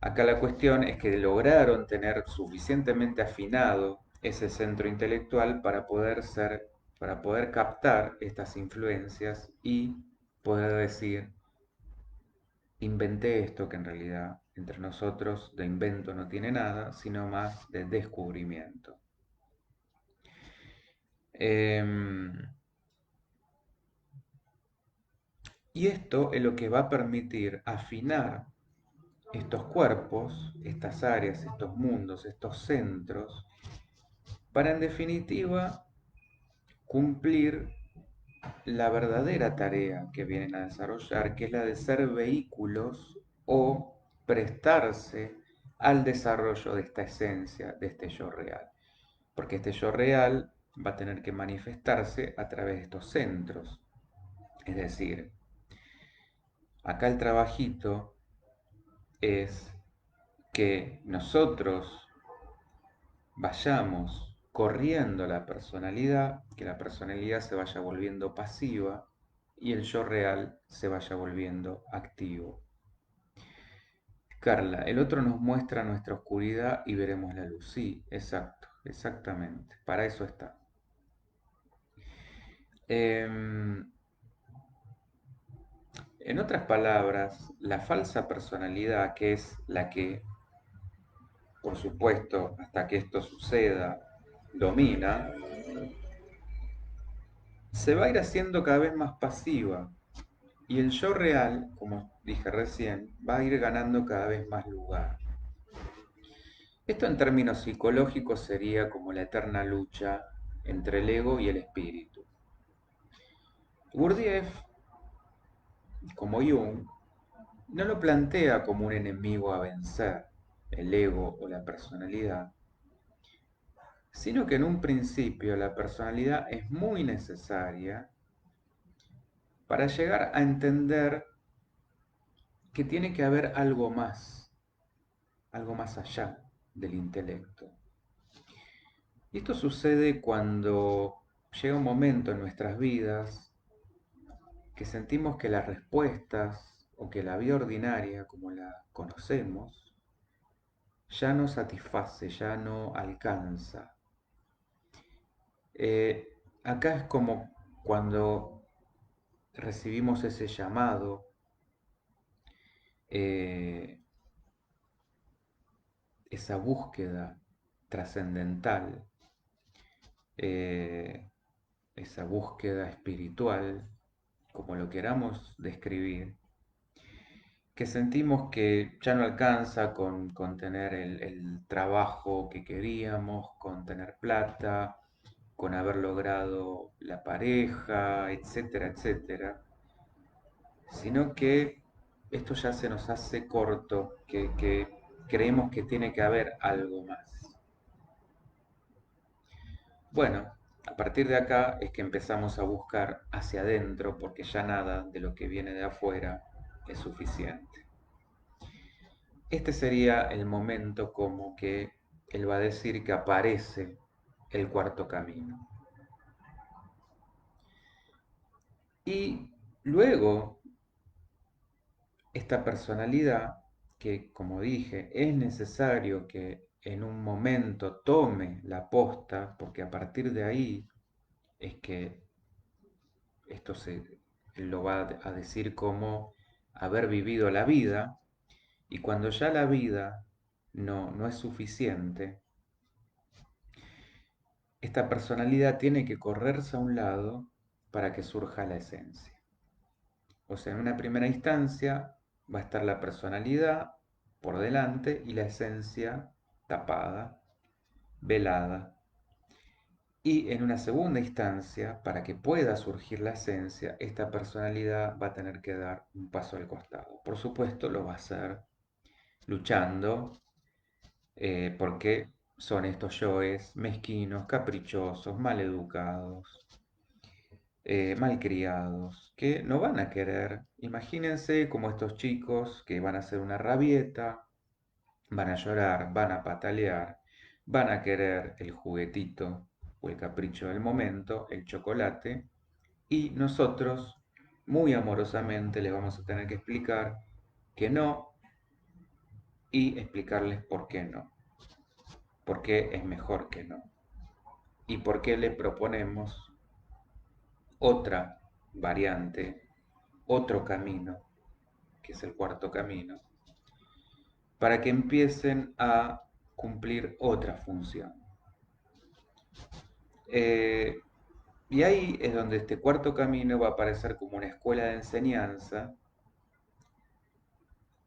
Acá la cuestión es que lograron tener suficientemente afinado ese centro intelectual para poder captar estas influencias y poder decir, inventé esto que en realidad entre nosotros de invento no tiene nada, sino más de descubrimiento. Em, Y esto es lo que va a permitir afinar estos cuerpos, estas áreas, estos mundos, estos centros, para en definitiva cumplir la verdadera tarea que vienen a desarrollar, que es la de ser vehículos o prestarse al desarrollo de esta esencia, de este yo real. Porque este yo real va a tener que manifestarse a través de estos centros. Es decir, acá el trabajito es que nosotros vayamos corriendo la personalidad, que la personalidad se vaya volviendo pasiva y el yo real se vaya volviendo activo. Carla, el otro nos muestra nuestra oscuridad y veremos la luz. Sí, exacto, exactamente. Para eso está. En otras palabras, la falsa personalidad, que es la que, por supuesto, hasta que esto suceda, domina, se va a ir haciendo cada vez más pasiva. Y el yo real, como dije recién, va a ir ganando cada vez más lugar. Esto en términos psicológicos sería como la eterna lucha entre el ego y el espíritu. Gurdjieff, como Jung, no lo plantea como un enemigo a vencer, el ego o la personalidad, sino que en un principio la personalidad es muy necesaria para llegar a entender que tiene que haber algo más allá del intelecto. Y esto sucede cuando llega un momento en nuestras vidas que sentimos que las respuestas o que la vida ordinaria, como la conocemos, ya no satisface, ya no alcanza. Acá es como cuando recibimos ese llamado, eh, esa búsqueda trascendental, eh, esa búsqueda espiritual, como lo queramos describir, que sentimos que ya no alcanza con tener el trabajo que queríamos, con tener plata, con haber logrado la pareja, etcétera, etcétera, sino que esto ya se nos hace corto, que creemos que tiene que haber algo más. Bueno, a partir de acá es que empezamos a buscar hacia adentro porque ya nada de lo que viene de afuera es suficiente. Este sería el momento como que él va a decir que aparece el cuarto camino. Y luego, esta personalidad, que como dije, es necesario que en un momento tome la posta, porque a partir de ahí es que esto se lo va a decir como haber vivido la vida, y cuando ya la vida no es suficiente, esta personalidad tiene que correrse a un lado para que surja la esencia. O sea, en una primera instancia va a estar la personalidad por delante y la esencia tapada, velada. Y en una segunda instancia, para que pueda surgir la esencia, esta personalidad va a tener que dar un paso al costado. Por supuesto, lo va a hacer luchando, porque son estos yoes mezquinos, caprichosos, maleducados, malcriados, que no van a querer. Imagínense como estos chicos que van a hacer una rabieta, van a llorar, van a patalear, van a querer el juguetito o el capricho del momento, el chocolate, y nosotros muy amorosamente les vamos a tener que explicar que no y explicarles por qué no, por qué es mejor que no y por qué le proponemos otra variante, otro camino, que es el cuarto camino, para que empiecen a cumplir otra función. Eh, Y ahí es donde este cuarto camino va a aparecer como una escuela de enseñanza,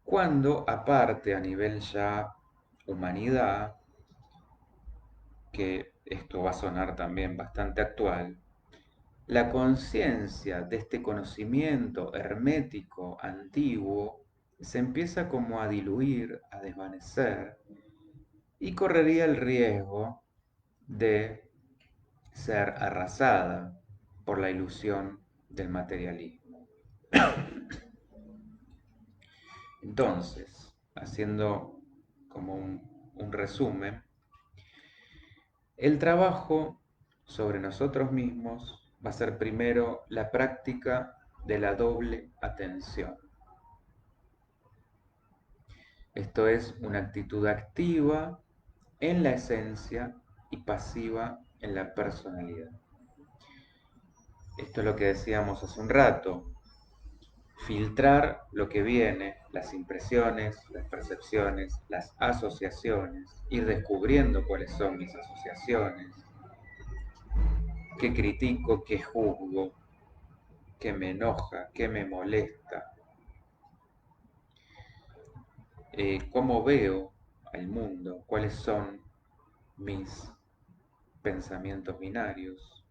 cuando aparte a nivel ya humanidad, que esto va a sonar también bastante actual, la conciencia de este conocimiento hermético antiguo se empieza como a diluir, a desvanecer, y correría el riesgo de ser arrasada por la ilusión del materialismo. Entonces, haciendo como un resumen, el trabajo sobre nosotros mismos va a ser primero la práctica de la doble atención. Esto es una actitud activa en la esencia y pasiva en la personalidad. Esto es lo que decíamos hace un rato, filtrar lo que viene, las impresiones, las percepciones, las asociaciones, ir descubriendo cuáles son mis asociaciones, qué critico, qué juzgo, qué me enoja, qué me molesta, cómo veo al mundo, cuáles son mis pensamientos binarios.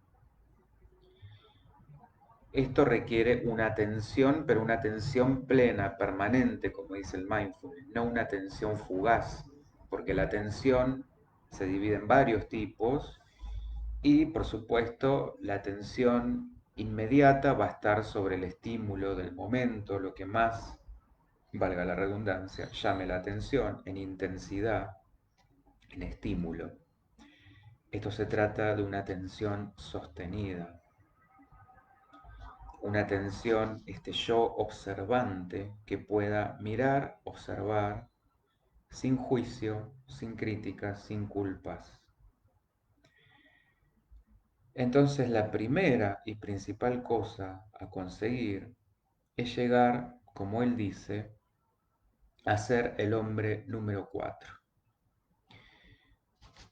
Esto requiere una atención, pero una atención plena, permanente, como dice el mindfulness, no una atención fugaz, porque la atención se divide en varios tipos y, por supuesto, la atención inmediata va a estar sobre el estímulo del momento, lo que más, valga la redundancia, llame la atención en intensidad, en estímulo. Esto se trata de una atención sostenida, una atención, este yo observante que pueda mirar, observar, sin juicio, sin críticas, sin culpas. Entonces la primera y principal cosa a conseguir es llegar, como él dice, a ser el hombre número 4.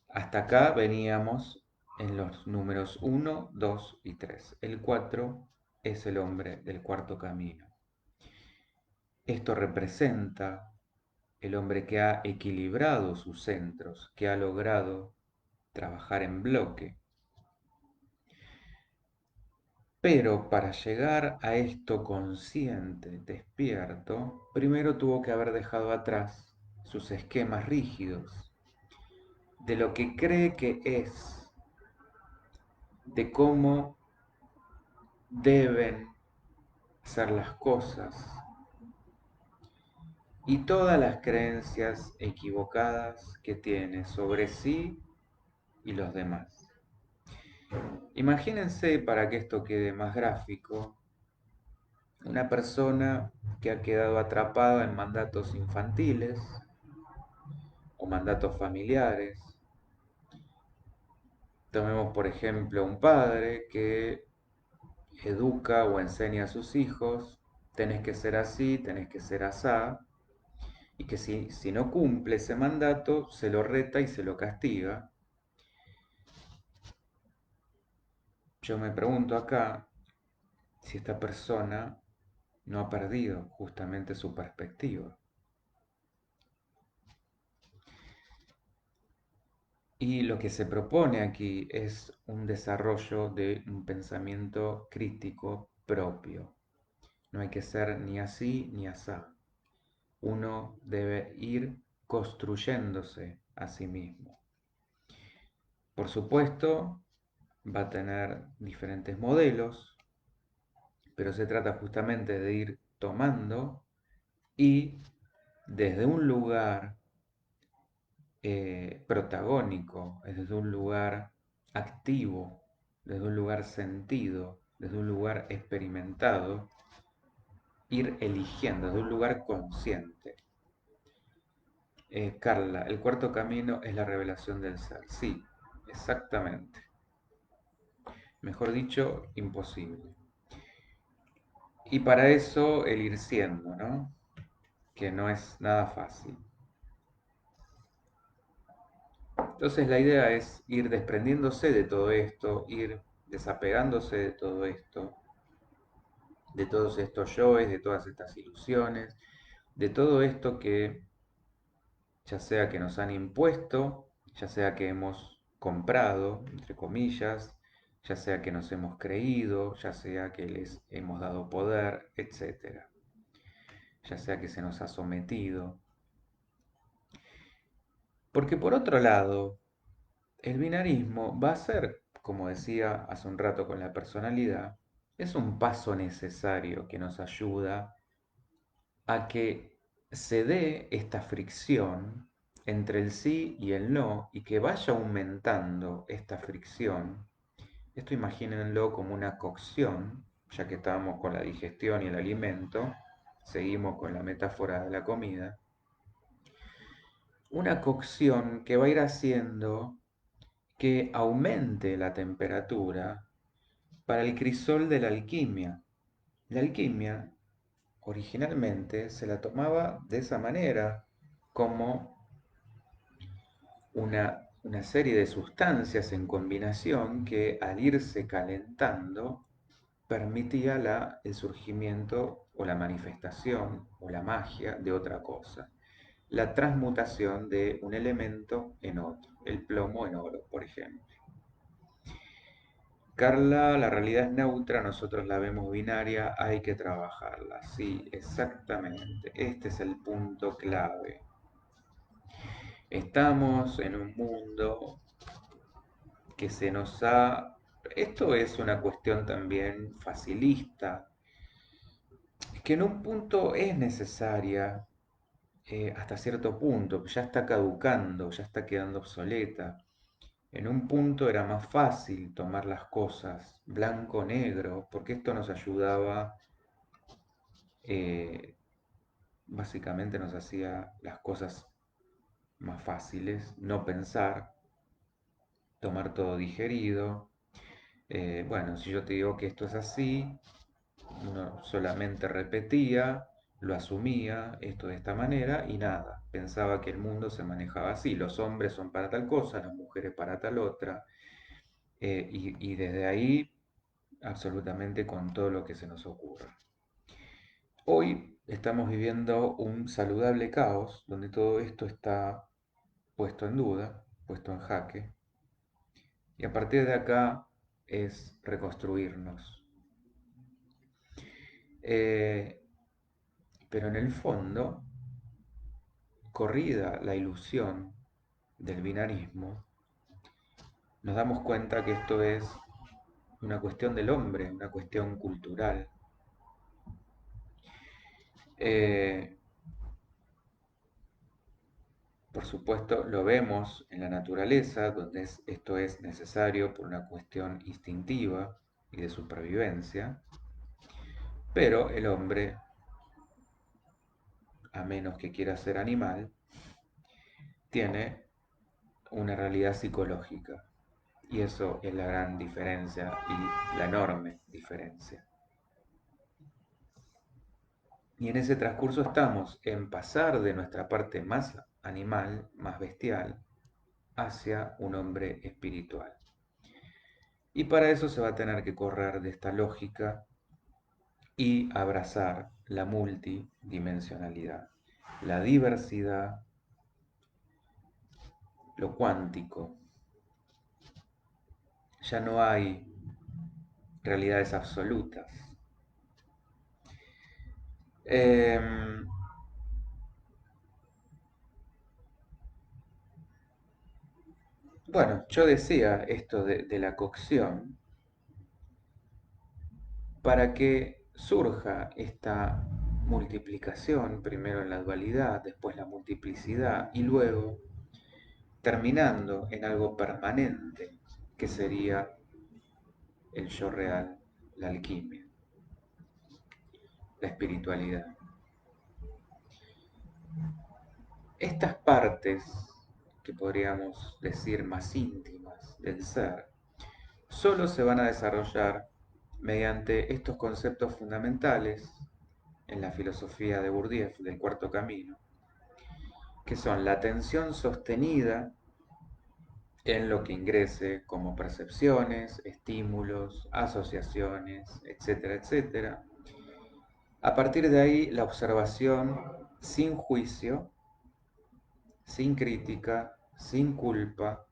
Hasta acá veníamos en los números 1, 2 y 3. El 4 es el hombre del cuarto camino. Esto representa el hombre que ha equilibrado sus centros, que ha logrado trabajar en bloque. Pero para llegar a esto consciente, despierto, primero tuvo que haber dejado atrás sus esquemas rígidos de lo que cree que es, de cómo deben ser las cosas y todas las creencias equivocadas que tiene sobre sí y los demás. Imagínense, para que esto quede más gráfico, una persona que ha quedado atrapada en mandatos infantiles o mandatos familiares. Tomemos por ejemplo un padre que educa o enseña a sus hijos, tenés que ser así, tenés que ser asá, y que si no cumple ese mandato, se lo reta y se lo castiga. Yo me pregunto acá si esta persona no ha perdido justamente su perspectiva. Y lo que se propone aquí es un desarrollo de un pensamiento crítico propio. No hay que ser ni así ni asá. Uno debe ir construyéndose a sí mismo. Por supuesto, va a tener diferentes modelos, pero se trata justamente de ir tomando y desde un lugar protagónico, es desde un lugar activo, desde un lugar sentido, desde un lugar experimentado, ir eligiendo, desde un lugar consciente. Carla, el cuarto camino es la revelación del ser. Sí, exactamente. Mejor dicho, imposible. Y para eso el ir siendo, ¿no? Que no es nada fácil. Entonces la idea es ir desprendiéndose de todo esto, ir desapegándose de todo esto, de todos estos yoes, de todas estas ilusiones, de todo esto que ya sea que nos han impuesto, ya sea que hemos comprado, entre comillas, ya sea que nos hemos creído, ya sea que les hemos dado poder, etcétera, ya sea que se nos ha sometido. Porque por otro lado, el binarismo va a ser, como decía hace un rato con la personalidad, es un paso necesario que nos ayuda a que se dé esta fricción entre el sí y el no y que vaya aumentando esta fricción. Esto imagínenlo como una cocción, ya que estábamos con la digestión y el alimento, seguimos con la metáfora de la comida, una cocción que va a ir haciendo que aumente la temperatura para el crisol de la alquimia. La alquimia originalmente se la tomaba de esa manera, como una serie de sustancias en combinación que al irse calentando permitía el surgimiento o la manifestación o la magia de otra cosa, la transmutación de un elemento en otro, el plomo en oro, por ejemplo. Carla, la realidad es neutra, nosotros la vemos binaria, hay que trabajarla. Sí, exactamente. Este es el punto clave. Estamos en un mundo que se nos ha... Esto es una cuestión también facilista, que en un punto es necesaria hasta cierto punto, ya está caducando, ya está quedando obsoleta. En un punto era más fácil tomar las cosas blanco-negro, porque esto nos ayudaba, eh, básicamente nos hacía las cosas más fáciles, no pensar, tomar todo digerido. Bueno, si yo te digo que esto es así, uno solamente repetía, lo asumía, esto de esta manera y nada, pensaba que el mundo se manejaba así, los hombres son para tal cosa, las mujeres para tal otra, y desde ahí absolutamente con todo lo que se nos ocurra. Hoy estamos viviendo un saludable caos donde todo esto está puesto en duda, puesto en jaque, y a partir de acá es reconstruirnos. Eh, pero en el fondo, corrida la ilusión del binarismo, nos damos cuenta que esto es una cuestión del hombre, una cuestión cultural. Eh, por supuesto, lo vemos en la naturaleza, donde esto es necesario por una cuestión instintiva y de supervivencia, pero el hombre, a menos que quiera ser animal, tiene una realidad psicológica. Y eso es la gran diferencia y la enorme diferencia. Y en ese transcurso estamos en pasar de nuestra parte más animal, más bestial, hacia un hombre espiritual. Y para eso se va a tener que correr de esta lógica y abrazar la multidimensionalidad, la diversidad, lo cuántico. Ya no hay realidades absolutas. Eh, bueno, yo decía esto de la cocción para que surja esta multiplicación, primero en la dualidad, después la multiplicidad y luego terminando en algo permanente que sería el yo real, la alquimia, la espiritualidad. Estas partes, que podríamos decir más íntimas del ser, solo se van a desarrollar mediante estos conceptos fundamentales en la filosofía de Bourdieu del cuarto camino, que son la atención sostenida en lo que ingrese como percepciones, estímulos, asociaciones, etcétera, etcétera. A partir de ahí, la observación sin juicio, sin crítica, sin culpa,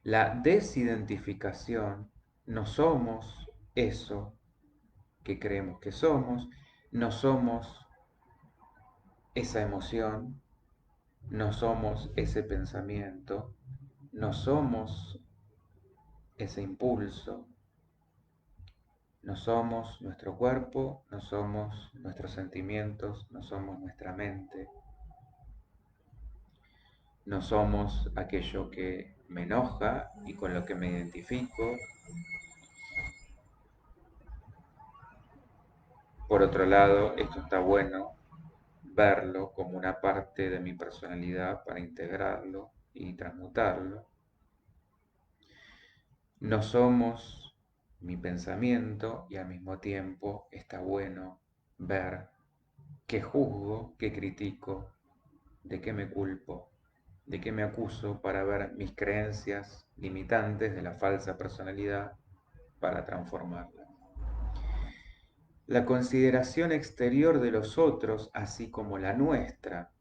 la desidentificación, no somos eso que creemos que somos, no somos esa emoción, no somos ese pensamiento, no somos ese impulso, no somos nuestro cuerpo, no somos nuestros sentimientos, no somos nuestra mente, no somos aquello que me enoja y con lo que me identifico. Por otro lado, esto está bueno verlo como una parte de mi personalidad para integrarlo y transmutarlo. No somos mi pensamiento y al mismo tiempo está bueno ver qué juzgo, qué critico, de qué me culpo, de qué me acuso para ver mis creencias limitantes de la falsa personalidad para transformarla. La consideración exterior de los otros, así como la nuestra.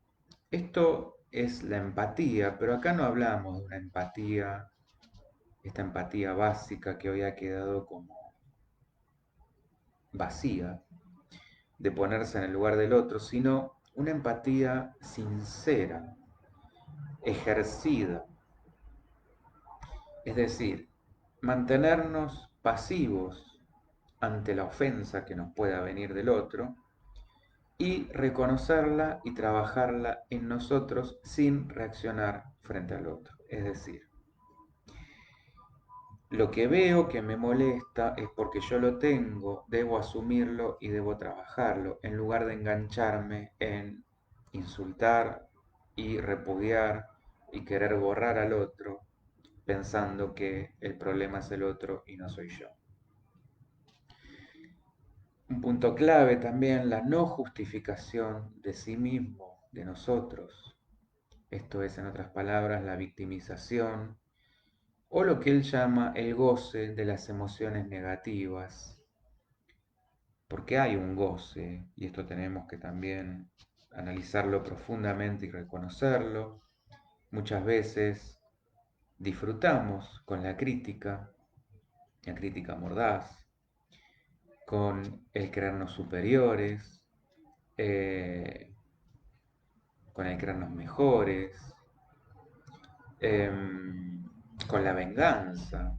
Esto es la empatía, pero acá no hablamos de una empatía, esta empatía básica que hoy ha quedado como vacía, de ponerse en el lugar del otro, sino una empatía sincera, ejercida. Es decir, mantenernos pasivos ante la ofensa que nos pueda venir del otro y reconocerla y trabajarla en nosotros sin reaccionar frente al otro. Es decir, lo que veo que me molesta es porque yo lo tengo, debo asumirlo y debo trabajarlo, en lugar de engancharme en insultar y repudiar y querer borrar al otro, pensando que el problema es el otro y no soy yo. Un punto clave también, la no justificación de sí mismo, de nosotros. Esto es, en otras palabras, la victimización o lo que él llama el goce de las emociones negativas, porque hay un goce, y esto tenemos que también analizarlo profundamente y reconocerlo. Muchas veces disfrutamos con la crítica mordaz, con el creernos superiores, eh, con el creernos mejores, con la venganza.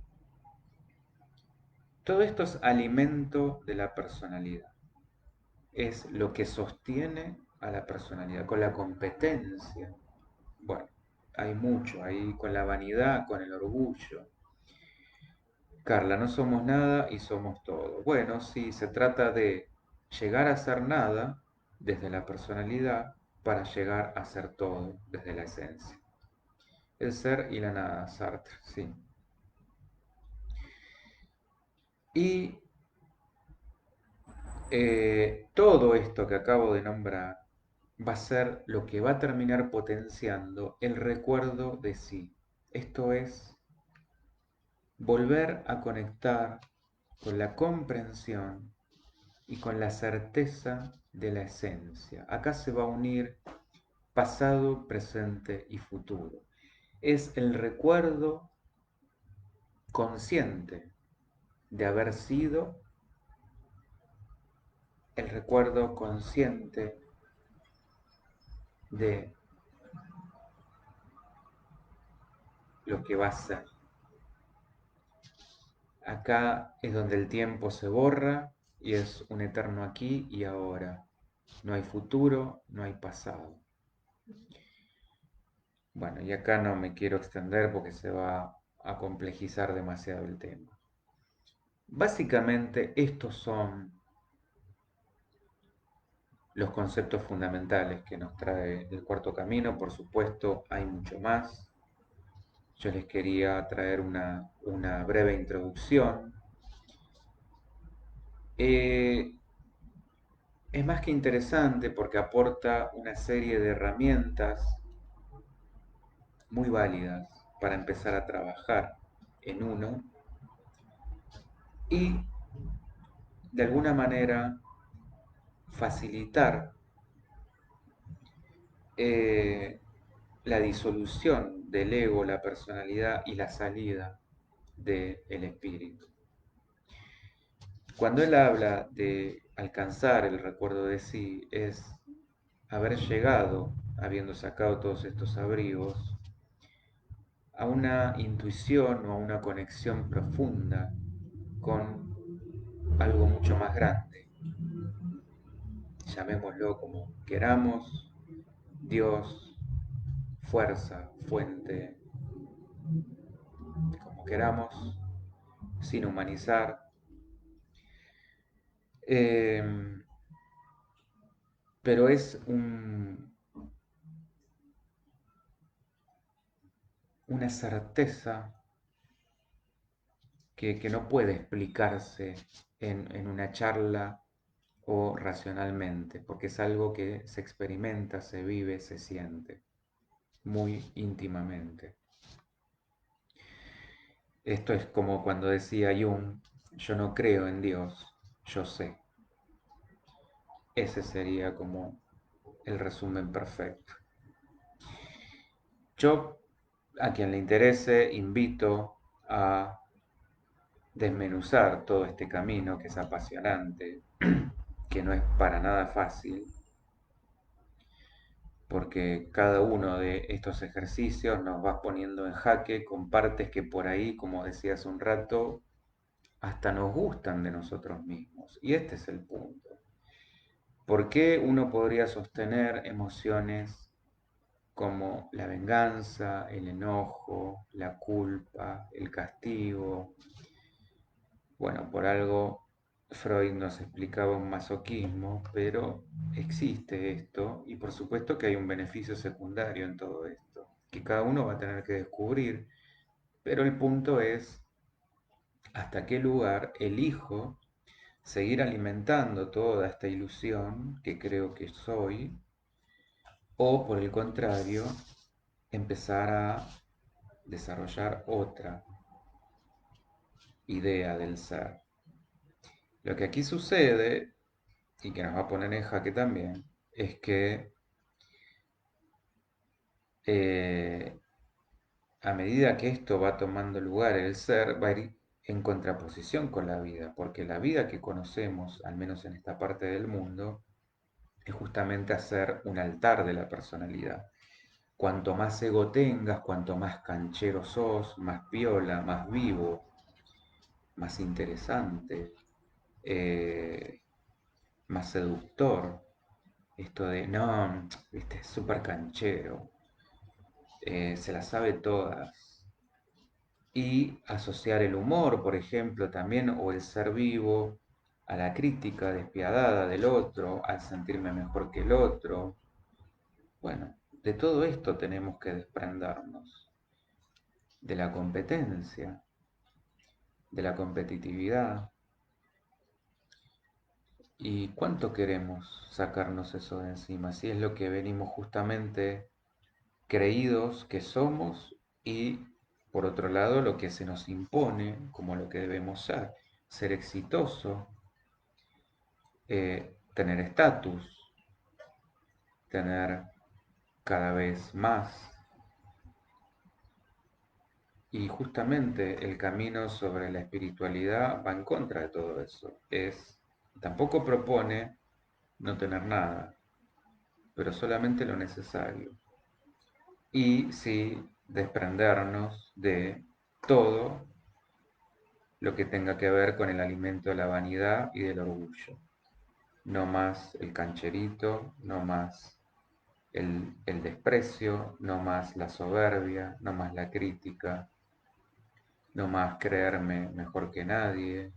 Todo esto es alimento de la personalidad. Es lo que sostiene a la personalidad, con la competencia. Bueno, hay mucho ahí, con la vanidad, con el orgullo. Carla, no somos nada y somos todo. Bueno, sí, se trata de llegar a ser nada desde la personalidad para llegar a ser todo desde la esencia. El ser y la nada, Sartre, sí. Y todo esto que acabo de nombrar va a ser lo que va a terminar potenciando el recuerdo de sí. Esto es volver a conectar con la comprensión y con la certeza de la esencia. Acá se va a unir pasado, presente y futuro. Es el recuerdo consciente de haber sido, el recuerdo consciente de lo que va a ser. Acá es donde el tiempo se borra y es un eterno aquí y ahora. No hay futuro, no hay pasado. Bueno, y acá no me quiero extender porque se va a complejizar demasiado el tema. Básicamente estos son los conceptos fundamentales que nos trae el cuarto camino. Por supuesto, hay mucho más. Yo les quería traer una breve introducción. Es más que interesante porque aporta una serie de herramientas muy válidas para empezar a trabajar en uno y de alguna manera facilitar eh, la disolución del ego, la personalidad y la salida del espíritu. Cuando él habla de alcanzar el recuerdo de sí, es haber llegado, habiendo sacado todos estos abrigos, a una intuición o a una conexión profunda con algo mucho más grande. Llamémoslo como queramos, Dios, fuerza, fuente, como queramos, sin humanizar. Eh, pero es una certeza que no puede explicarse en una charla o racionalmente, porque es algo que se experimenta, se vive, se siente muy íntimamente. Esto es como cuando decía Jung, yo no creo en Dios, yo sé. Ese sería como el resumen perfecto. Yo, a quien le interese, invito a desmenuzar todo este camino que es apasionante, que no es para nada fácil, porque cada uno de estos ejercicios nos va poniendo en jaque con partes que por ahí, como decía hace un rato, hasta nos gustan de nosotros mismos. Y este es el punto. ¿Por qué uno podría sostener emociones como la venganza, el enojo, la culpa, el castigo? Bueno, por algo Freud nos explicaba un masoquismo, pero existe esto y por supuesto que hay un beneficio secundario en todo esto, que cada uno va a tener que descubrir, pero el punto es hasta qué lugar elijo seguir alimentando toda esta ilusión que creo que soy, o por el contrario, empezar a desarrollar otra idea del ser. Lo que aquí sucede, y que nos va a poner en jaque también, es que eh, a medida que esto va tomando lugar, el ser va a ir en contraposición con la vida, porque la vida que conocemos, al menos en esta parte del mundo, es justamente hacer un altar de la personalidad. Cuanto más ego tengas, cuanto más canchero sos, más piola, más vivo, más interesante, eh, más seductor. Esto de, no, viste, es súper canchero, se las sabe todas. Y asociar el humor, por ejemplo, también, o el ser vivo, a la crítica despiadada del otro, al sentirme mejor que el otro. Bueno, de todo esto tenemos que desprendernos, de la competencia, de la competitividad. ¿Y cuánto queremos sacarnos eso de encima? Si es lo que venimos justamente creídos que somos y por otro lado lo que se nos impone como lo que debemos ser exitoso, tener estatus, tener cada vez más. Y justamente el camino sobre la espiritualidad va en contra de todo eso. Tampoco propone no tener nada, pero solamente lo necesario. Y sí desprendernos de todo lo que tenga que ver con el alimento de la vanidad y del orgullo. No más el cancherito, no más el desprecio, no más la soberbia, no más la crítica, no más creerme mejor que nadie,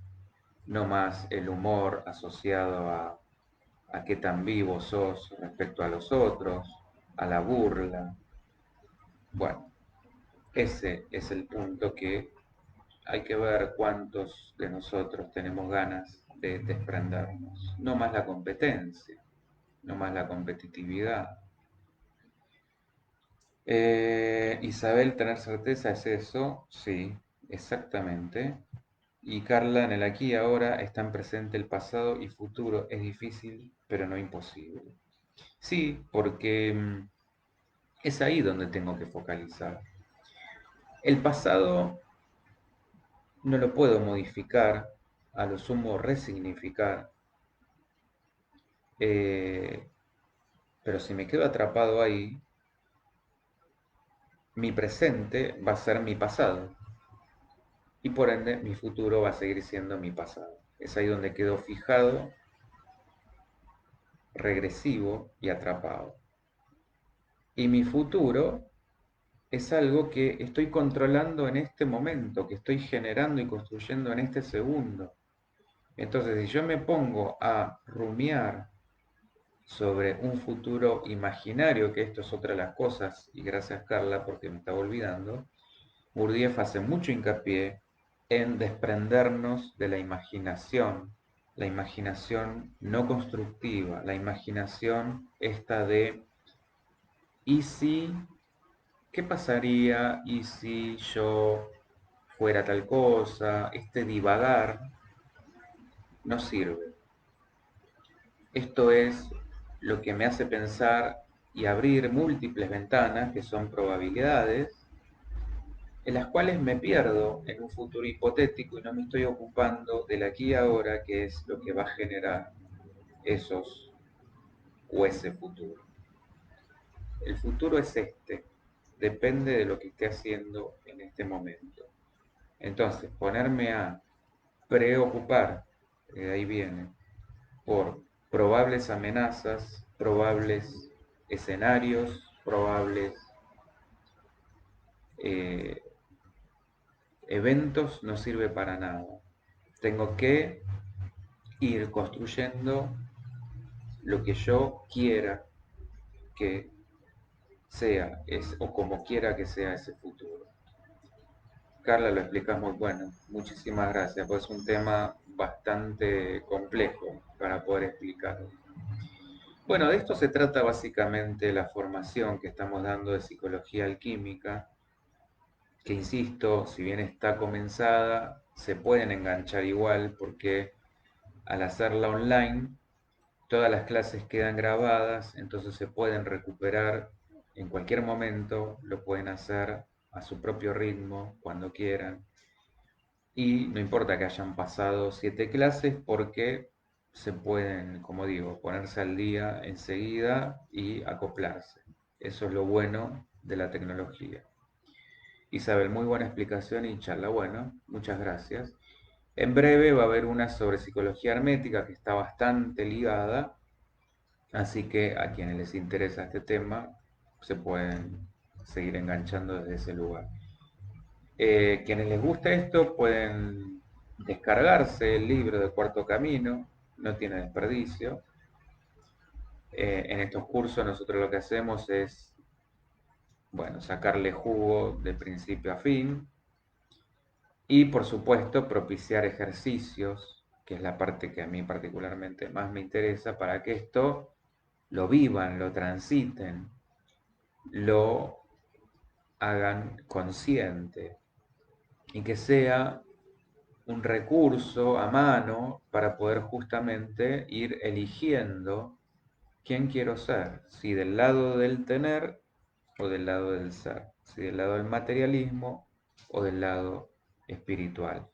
no más el humor asociado a qué tan vivo sos respecto a los otros, a la burla. Bueno, ese es el punto que hay que ver cuántos de nosotros tenemos ganas de desprendernos. No más la competencia, no más la competitividad. Isabel, tener certeza es eso, sí, exactamente. Y Carla, en el aquí y ahora están presente el pasado y futuro. Es difícil, pero no imposible. Sí, porque es ahí donde tengo que focalizar. El pasado no lo puedo modificar, a lo sumo resignificar, eh, pero si me quedo atrapado ahí, mi presente va a ser mi pasado y por ende mi futuro va a seguir siendo mi pasado. Es ahí donde quedo fijado, regresivo y atrapado. Y mi futuro es algo que estoy controlando en este momento, que estoy generando y construyendo en este segundo. Entonces, si yo me pongo a rumiar sobre un futuro imaginario, que esto es otra de las cosas, y gracias Carla porque me estaba olvidando, Gurdjieff hace mucho hincapié en desprendernos de la imaginación no constructiva, la imaginación esta de ¿y si? ¿Qué pasaría? ¿Y si yo fuera tal cosa? Este divagar no sirve. Esto es lo que me hace pensar y abrir múltiples ventanas que son probabilidades en las cuales me pierdo en un futuro hipotético y no me estoy ocupando del aquí y ahora, que es lo que va a generar esos o ese futuro. El futuro es este, depende de lo que esté haciendo en este momento. Entonces, ponerme a preocupar, de ahí viene, por probables amenazas, probables escenarios, probables eh, eventos, no sirve para nada. Tengo que ir construyendo lo que yo quiera que sea o como quiera que sea ese futuro. Carla, lo explicas muy bueno. Muchísimas gracias, pues es un tema bastante complejo para poder explicarlo. Bueno, de esto se trata básicamente la formación que estamos dando de psicología alquímica, que insisto, si bien está comenzada, se pueden enganchar igual porque al hacerla online, todas las clases quedan grabadas, entonces se pueden recuperar en cualquier momento, lo pueden hacer a su propio ritmo, cuando quieran, y no importa que hayan pasado 7 clases porque se pueden, como digo, ponerse al día enseguida y acoplarse. Eso es lo bueno de la tecnología. Isabel, muy buena explicación y charla. Bueno, muchas gracias. En breve va a haber una sobre psicología hermética que está bastante ligada, así que a quienes les interesa este tema se pueden seguir enganchando desde ese lugar. Quienes les gusta esto pueden descargarse el libro de Cuarto Camino, no tiene desperdicio. En estos cursos nosotros lo que hacemos es, bueno, sacarle jugo de principio a fin y por supuesto propiciar ejercicios, que es la parte que a mí particularmente más me interesa, para que esto lo vivan, lo transiten, lo hagan consciente y que sea un recurso a mano para poder justamente ir eligiendo quién quiero ser, si del lado del tener o del lado del ser, si del lado del materialismo o del lado espiritual.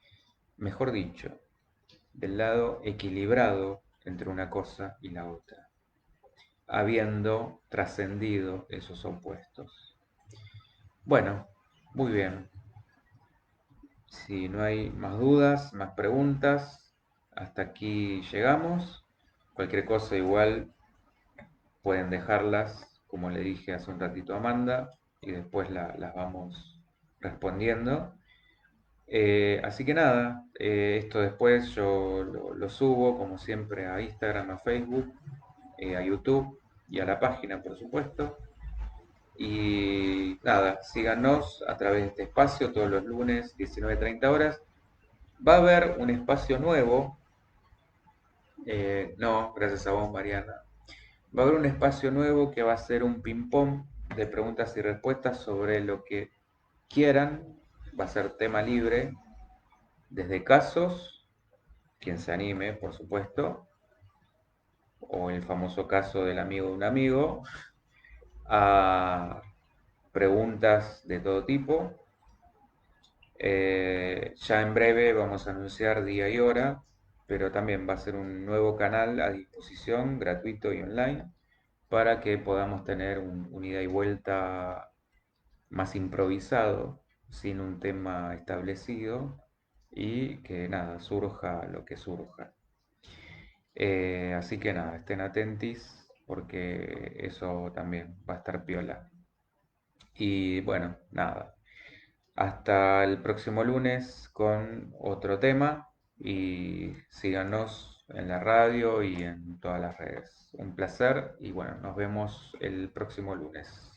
Mejor dicho, del lado equilibrado entre una cosa y la otra, habiendo trascendido esos opuestos. Bueno, muy bien. Si no hay más dudas, más preguntas, hasta aquí llegamos. Cualquier cosa igual pueden dejarlas, como le dije hace un ratito a Amanda, y después las vamos respondiendo. Así que nada, esto después yo lo subo como siempre a Instagram, a Facebook, a YouTube y a la página, por supuesto. Y nada, síganos a través de este espacio todos los lunes, 19:30 horas. Va a haber un espacio nuevo, no, gracias a vos, Mariana. Va a haber un espacio nuevo que va a ser un ping-pong de preguntas y respuestas sobre lo que quieran. Va a ser tema libre, desde casos, quien se anime, por supuesto, o el famoso caso del amigo de un amigo, a preguntas de todo tipo. Ya en breve vamos a anunciar día y hora, pero también va a ser un nuevo canal a disposición, gratuito y online, para que podamos tener un ida y vuelta más improvisado, sin un tema establecido y que nada, surja lo que surja. Así que nada, estén atentis porque eso también va a estar piola. Y bueno, nada, hasta el próximo lunes con otro tema y síganos en la radio y en todas las redes. Un placer y bueno, nos vemos el próximo lunes.